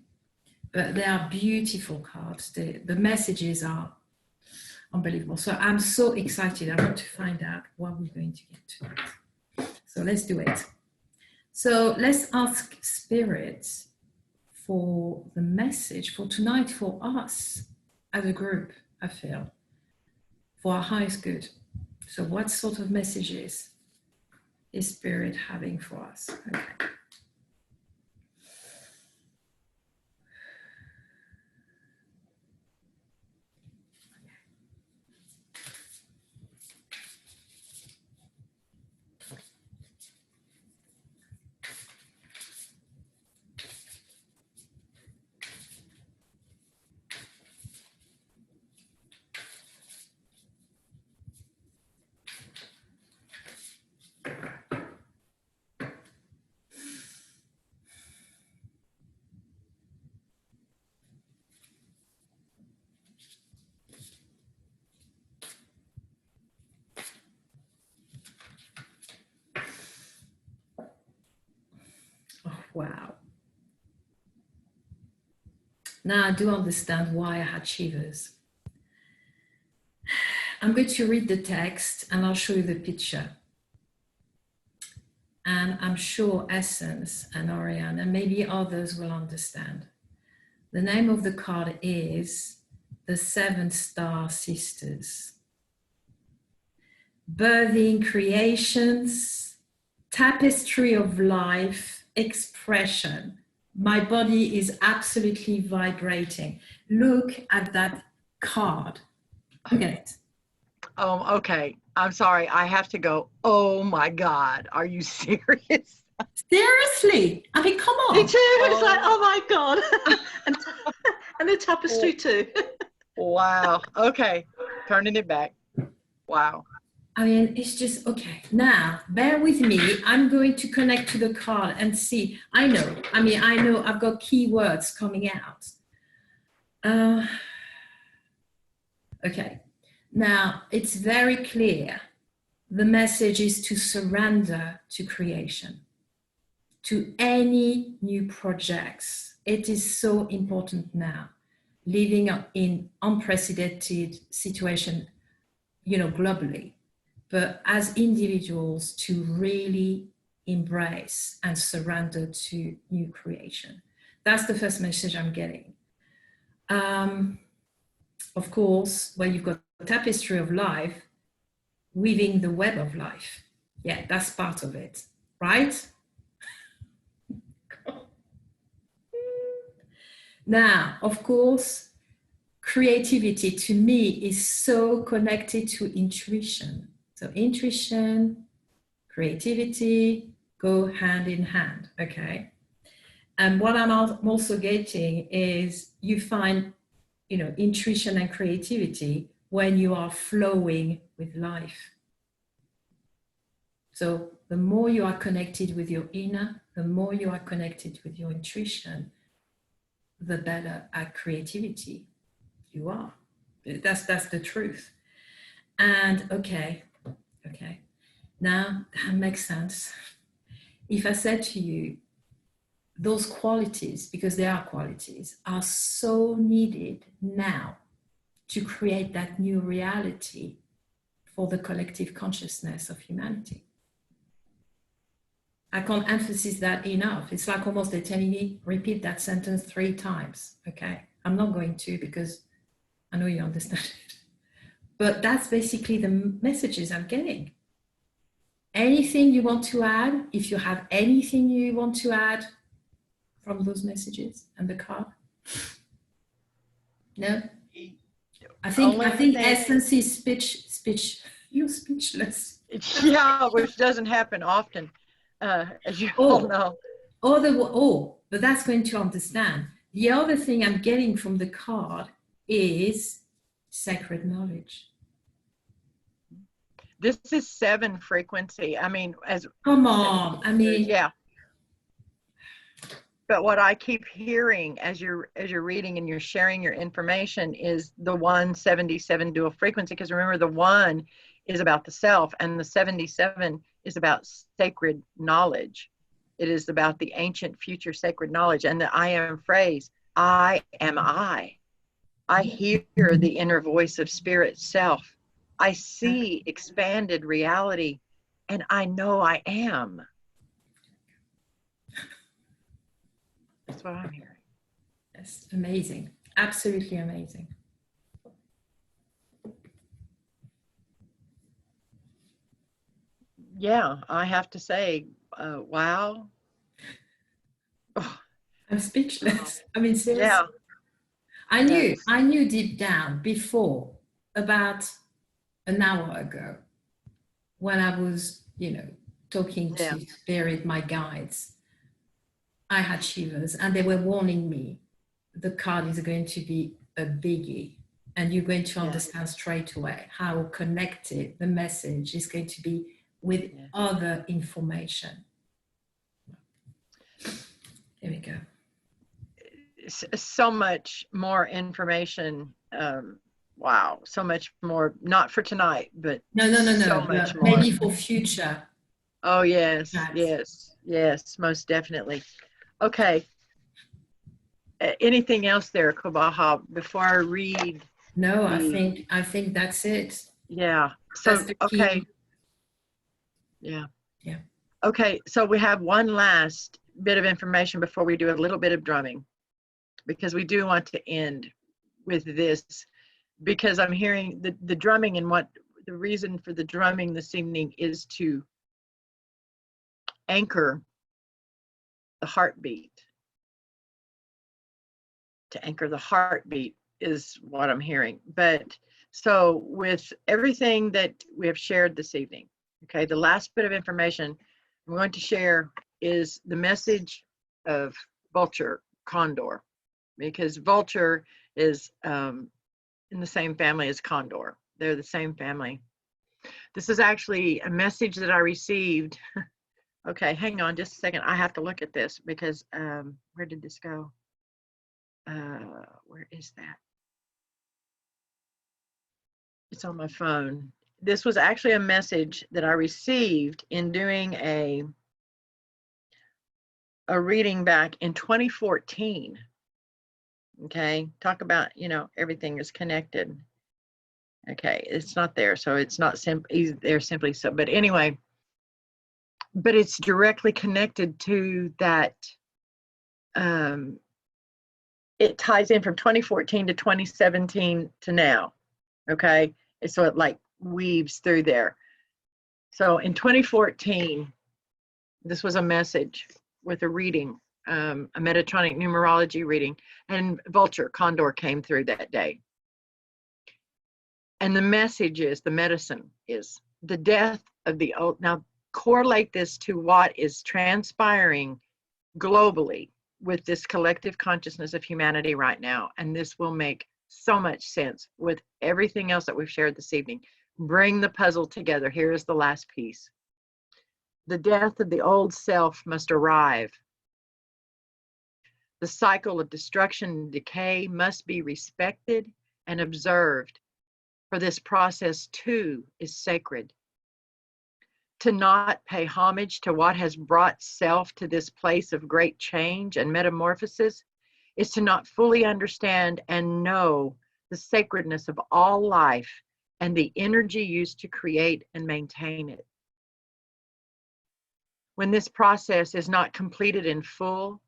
But they are beautiful cards. The messages are unbelievable. So I'm so excited. I want to find out what we're going to get to. So let's do it. So let's ask spirits for the message for tonight for us as a group, I feel, for our highest good. So what sort of messages is spirit having for us? Okay. Oh, wow. Now I do understand why I had shivers. I'm going to read the text and I'll show you the picture. And I'm sure Essence and Auri'An and maybe others will understand. The name of the card is the Seven Star Sisters. Birthing creations, tapestry of life, expression. My body is absolutely vibrating. Look at that card. Look at it. Okay. I'm sorry. I have to go. Oh my God. Are you serious? Seriously? I mean, come on. Me too. It's like, oh my God. and the tapestry too. Wow. Okay. Turning it back. Wow. I mean, it's just, okay. Now, bear with me. I'm going to connect to the card and see. I know I've got keywords coming out. Okay. Now, it's very clear. The message is to surrender to creation, to any new projects. It is so important now, living in unprecedented situation, globally, but as individuals to really embrace and surrender to new creation. That's the first message I'm getting. Of course, when you've got a tapestry of life, weaving the web of life. Yeah, that's part of it, right? Now, of course, creativity to me is so connected to intuition. So intuition, creativity go hand in hand, okay? And what I'm also getting is you find, intuition and creativity when you are flowing with life. So the more you are connected with your inner, the more you are connected with your intuition, the better at creativity you are. That's the truth. And okay. Now that makes sense. If I said to you, those qualities, because they are qualities, are so needed now to create that new reality for the collective consciousness of humanity. I can't emphasize that enough. It's like almost they're telling me, repeat that sentence 3 times, okay? I'm not going to because I know you understand it. But that's basically the messages I'm getting. Anything you want to add, if you have anything you want to add from those messages and the card? No? I think Essence is you're speechless. Yeah, which doesn't happen often, as you all know. But that's going to understand. The other thing I'm getting from the card is sacred knowledge. This is 7 frequency. I mean, come on. I mean, yeah. But what I keep hearing as you're reading and you're sharing your information is the 177 dual frequency. Because remember, the 1 is about the self, and the 77 is about sacred knowledge. It is about the ancient future sacred knowledge and the I am phrase, I am I. I hear the inner voice of spirit self. I see expanded reality, and I know I am. That's what I'm hearing. Yes, amazing. Absolutely amazing. Yeah, I have to say, wow. Oh, I'm speechless. I mean, seriously. yeah. I Yes. knew deep down before, about an hour ago, when I was, talking Yeah. to spirit, my guides, I had shivers and they were warning me, the card is going to be a biggie and you're going to understand straight away how connected the message is going to be with other information. Here we go. So much more information. Wow, so much more, not for tonight, but no, so much more. Maybe for future. Oh, yes, Yes. yes, most definitely. Okay. Anything else there, Kō B'a Jã, before I read? No, I think that's it. Yeah. So, That's the key. okay. Yeah. Yeah. Okay, so we have one last bit of information before we do a little bit of drumming, because we do want to end with this, because I'm hearing the drumming, and what the reason for the drumming this evening is to anchor the heartbeat. To anchor the heartbeat is what I'm hearing. But so with everything that we have shared this evening, okay, the last bit of information I'm going to share is the message of Vulture, Condor, because Vulture is in the same family as Condor. They're the same family. This is actually a message that I received. Okay, hang on just a second. I have to look at this because where did this go? Where is that? It's on my phone. This was actually a message that I received in doing a reading back in 2014. Okay, talk about, everything is connected. Okay, it's not there, so it's not there simply so. But anyway, but it's directly connected to that. It ties in from 2014 to 2017 to now. Okay, and so it like weaves through there. So in 2014, this was a message with a reading, a Metatronic Numerology reading, and Vulture, Condor came through that day. And the message is, the medicine is the death of the old. Now correlate this to what is transpiring globally with this collective consciousness of humanity right now. And this will make so much sense with everything else that we've shared this evening. Bring the puzzle together. Here is the last piece. The death of the old self must arrive. The cycle of destruction and decay must be respected and observed, for this process too is sacred. To not pay homage to what has brought self to this place of great change and metamorphosis is to not fully understand and know the sacredness of all life and the energy used to create and maintain it. When this process is not completed in full,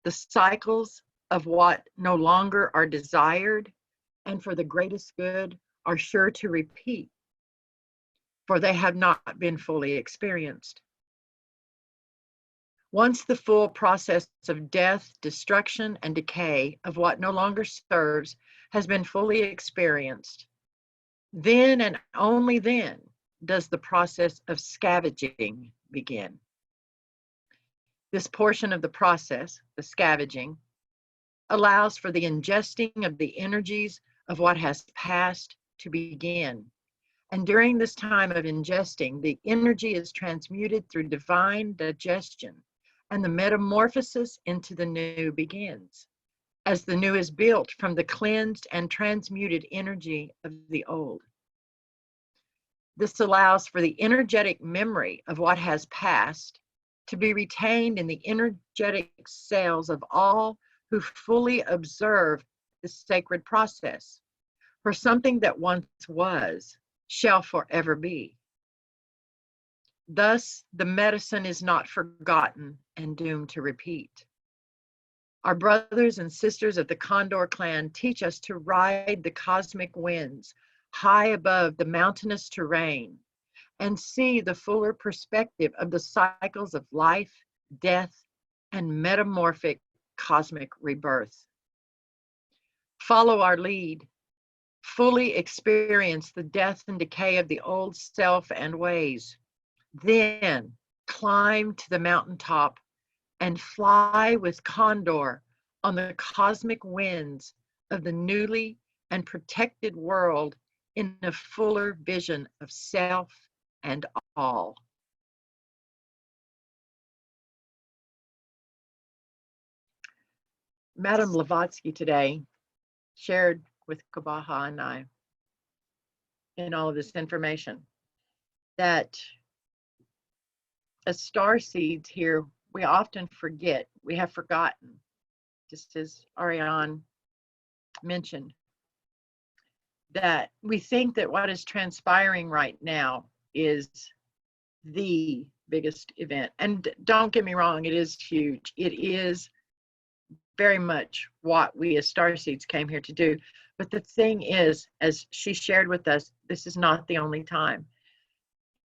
the cycles of what no longer are desired and for the greatest good are sure to repeat, for they have not been fully experienced. Once the full process of death, destruction, and decay of what no longer serves has been fully experienced, then and only then does the process of scavenging begin. This portion of the process, the scavenging, allows for the ingesting of the energies of what has passed to begin. And during this time of ingesting, the energy is transmuted through divine digestion, and the metamorphosis into the new begins, as the new is built from the cleansed and transmuted energy of the old. This allows for the energetic memory of what has passed to be retained in the energetic cells of all who fully observe the sacred process. For something that once was shall forever be. Thus, the medicine is not forgotten and doomed to repeat. Our brothers and sisters of the Condor clan teach us to ride the cosmic winds high above the mountainous terrain and see the fuller perspective of the cycles of life, death, and metamorphic cosmic rebirth. Follow our lead. Fully experience the death and decay of the old self and ways. Then climb to the mountaintop and fly with Condor on the cosmic winds of the newly and protected world in a fuller vision of self and all. Madame Blavatsky today shared with Kō B'a Jã and I in all of this information that as star seeds here, we often forget, we have forgotten, just as Auri'An mentioned, that we think that what is transpiring right now is the biggest event. And don't get me wrong, it is huge. It is very much what we as starseeds came here to do. But the thing is, as she shared with us, this is not the only time.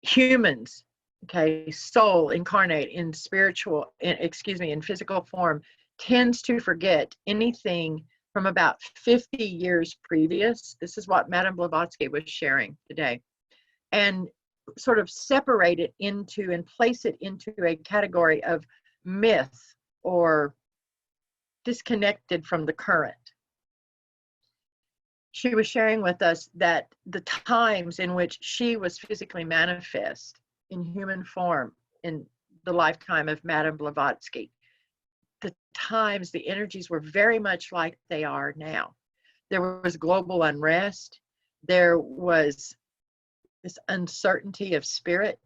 Humans, okay, soul incarnate in spiritual, in physical form, tends to forget anything from about 50 years previous. This is what Madame Blavatsky was sharing today. And sort of separate it into and place it into a category of myth or disconnected from the current. She was sharing with us that the times in which she was physically manifest in human form in the lifetime of Madame Blavatsky, the times, the energies were very much like they are now. There was global unrest. There was this uncertainty of spirit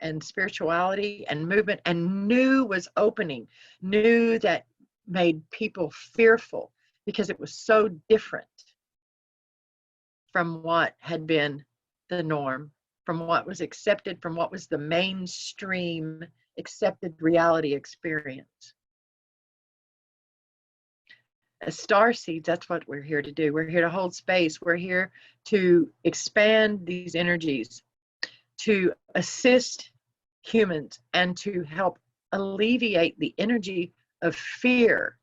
and spirituality and movement, and new was opening, new that made people fearful because it was so different from what had been the norm, from what was accepted, from what was the mainstream accepted reality experience. As starseeds, that's what we're here to do. We're here to hold space. We're here to expand these energies, to assist humans, and to help alleviate the energy of fear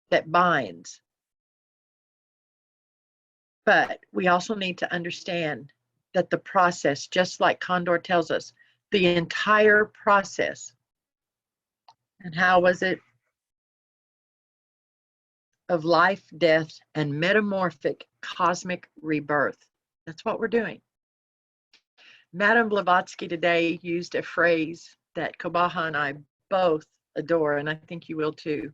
that binds. But we also need to understand that the process, just like Condor tells us, the entire process, and how was it, of life, death, and metamorphic cosmic rebirth. That's what we're doing. Madame Blavatsky today used a phrase that Kō B'a Jã and I both adore, and I think you will too.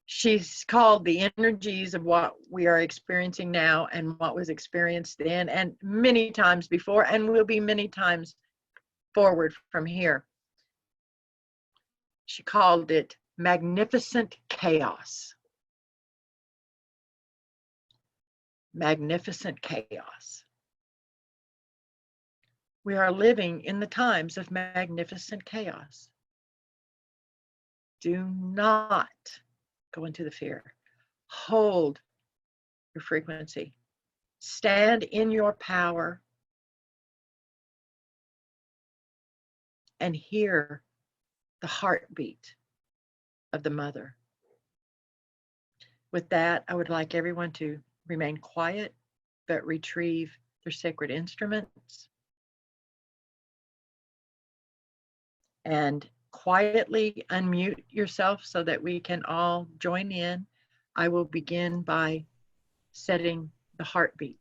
She's called the energies of what we are experiencing now and what was experienced then and many times before, and will be many times forward from here. She called it magnificent chaos. Magnificent chaos. We are living in the times of magnificent chaos. Do not go into the fear. Hold your frequency. Stand in your power and hear the heartbeat of the mother. With that, I would like everyone to remain quiet, but retrieve their sacred instruments and quietly unmute yourself so that we can all join in. I will begin by setting the heartbeat.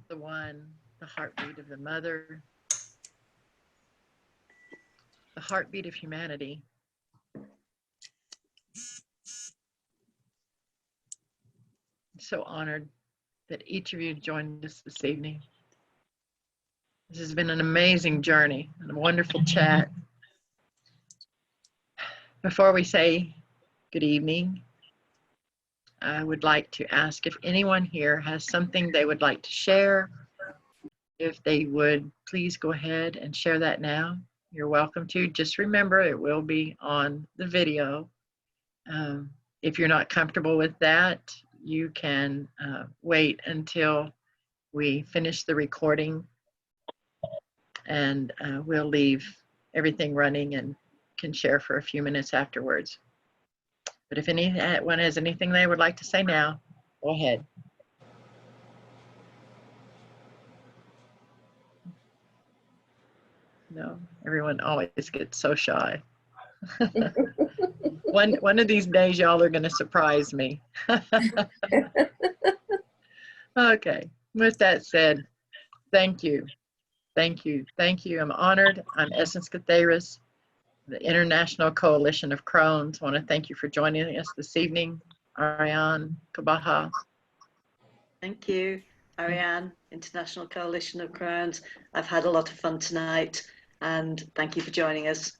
The one, the heartbeat of the mother, the heartbeat of humanity. I'm so honored that each of you joined us this evening. This has been an amazing journey and a wonderful chat. Before we say good evening, I would like to ask if anyone here has something they would like to share. If they would please go ahead and share that now. You're welcome to. Just remember, it will be on the video. If you're not comfortable with that, you can wait until we finish the recording, and we'll leave everything running and can share for a few minutes afterwards. But if anyone has anything they would like to say now, go ahead. No, everyone always gets so shy. One of these days, y'all are going to surprise me. Okay, with that said, thank you. Thank you. Thank you. I'm honored. I'm Essence Katheris, the International Koalition of Krones. I want to thank you for joining us this evening. Auri'An, Kō B'a Jã. Thank you, Auri'An, International Koalition of Krones. I've had a lot of fun tonight, and thank you for joining us.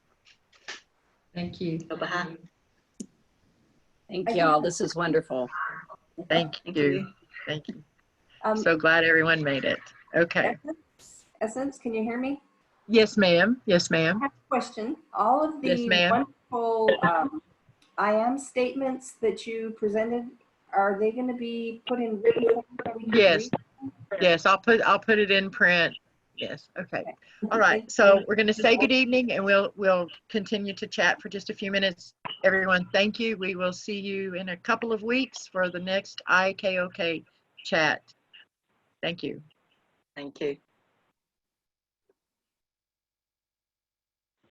Thank you. Kō B'a Jã. Thank you all. This is wonderful. Thank Thank you. you. Thank you. So glad everyone made it. Okay. Essence, can you hear me? Yes, ma'am. Yes, ma'am. I have a question. All of Yes, the ma'am. wonderful I am statements that you presented, are they going to be put in written form that we can Yes. read? Yes, I'll put it in print. Yes. Okay. All right. So we're going to say good evening, and we'll continue to chat for just a few minutes. Everyone, thank you. We will see you in a couple of weeks for the next IKoK chat. Thank you. Thank you.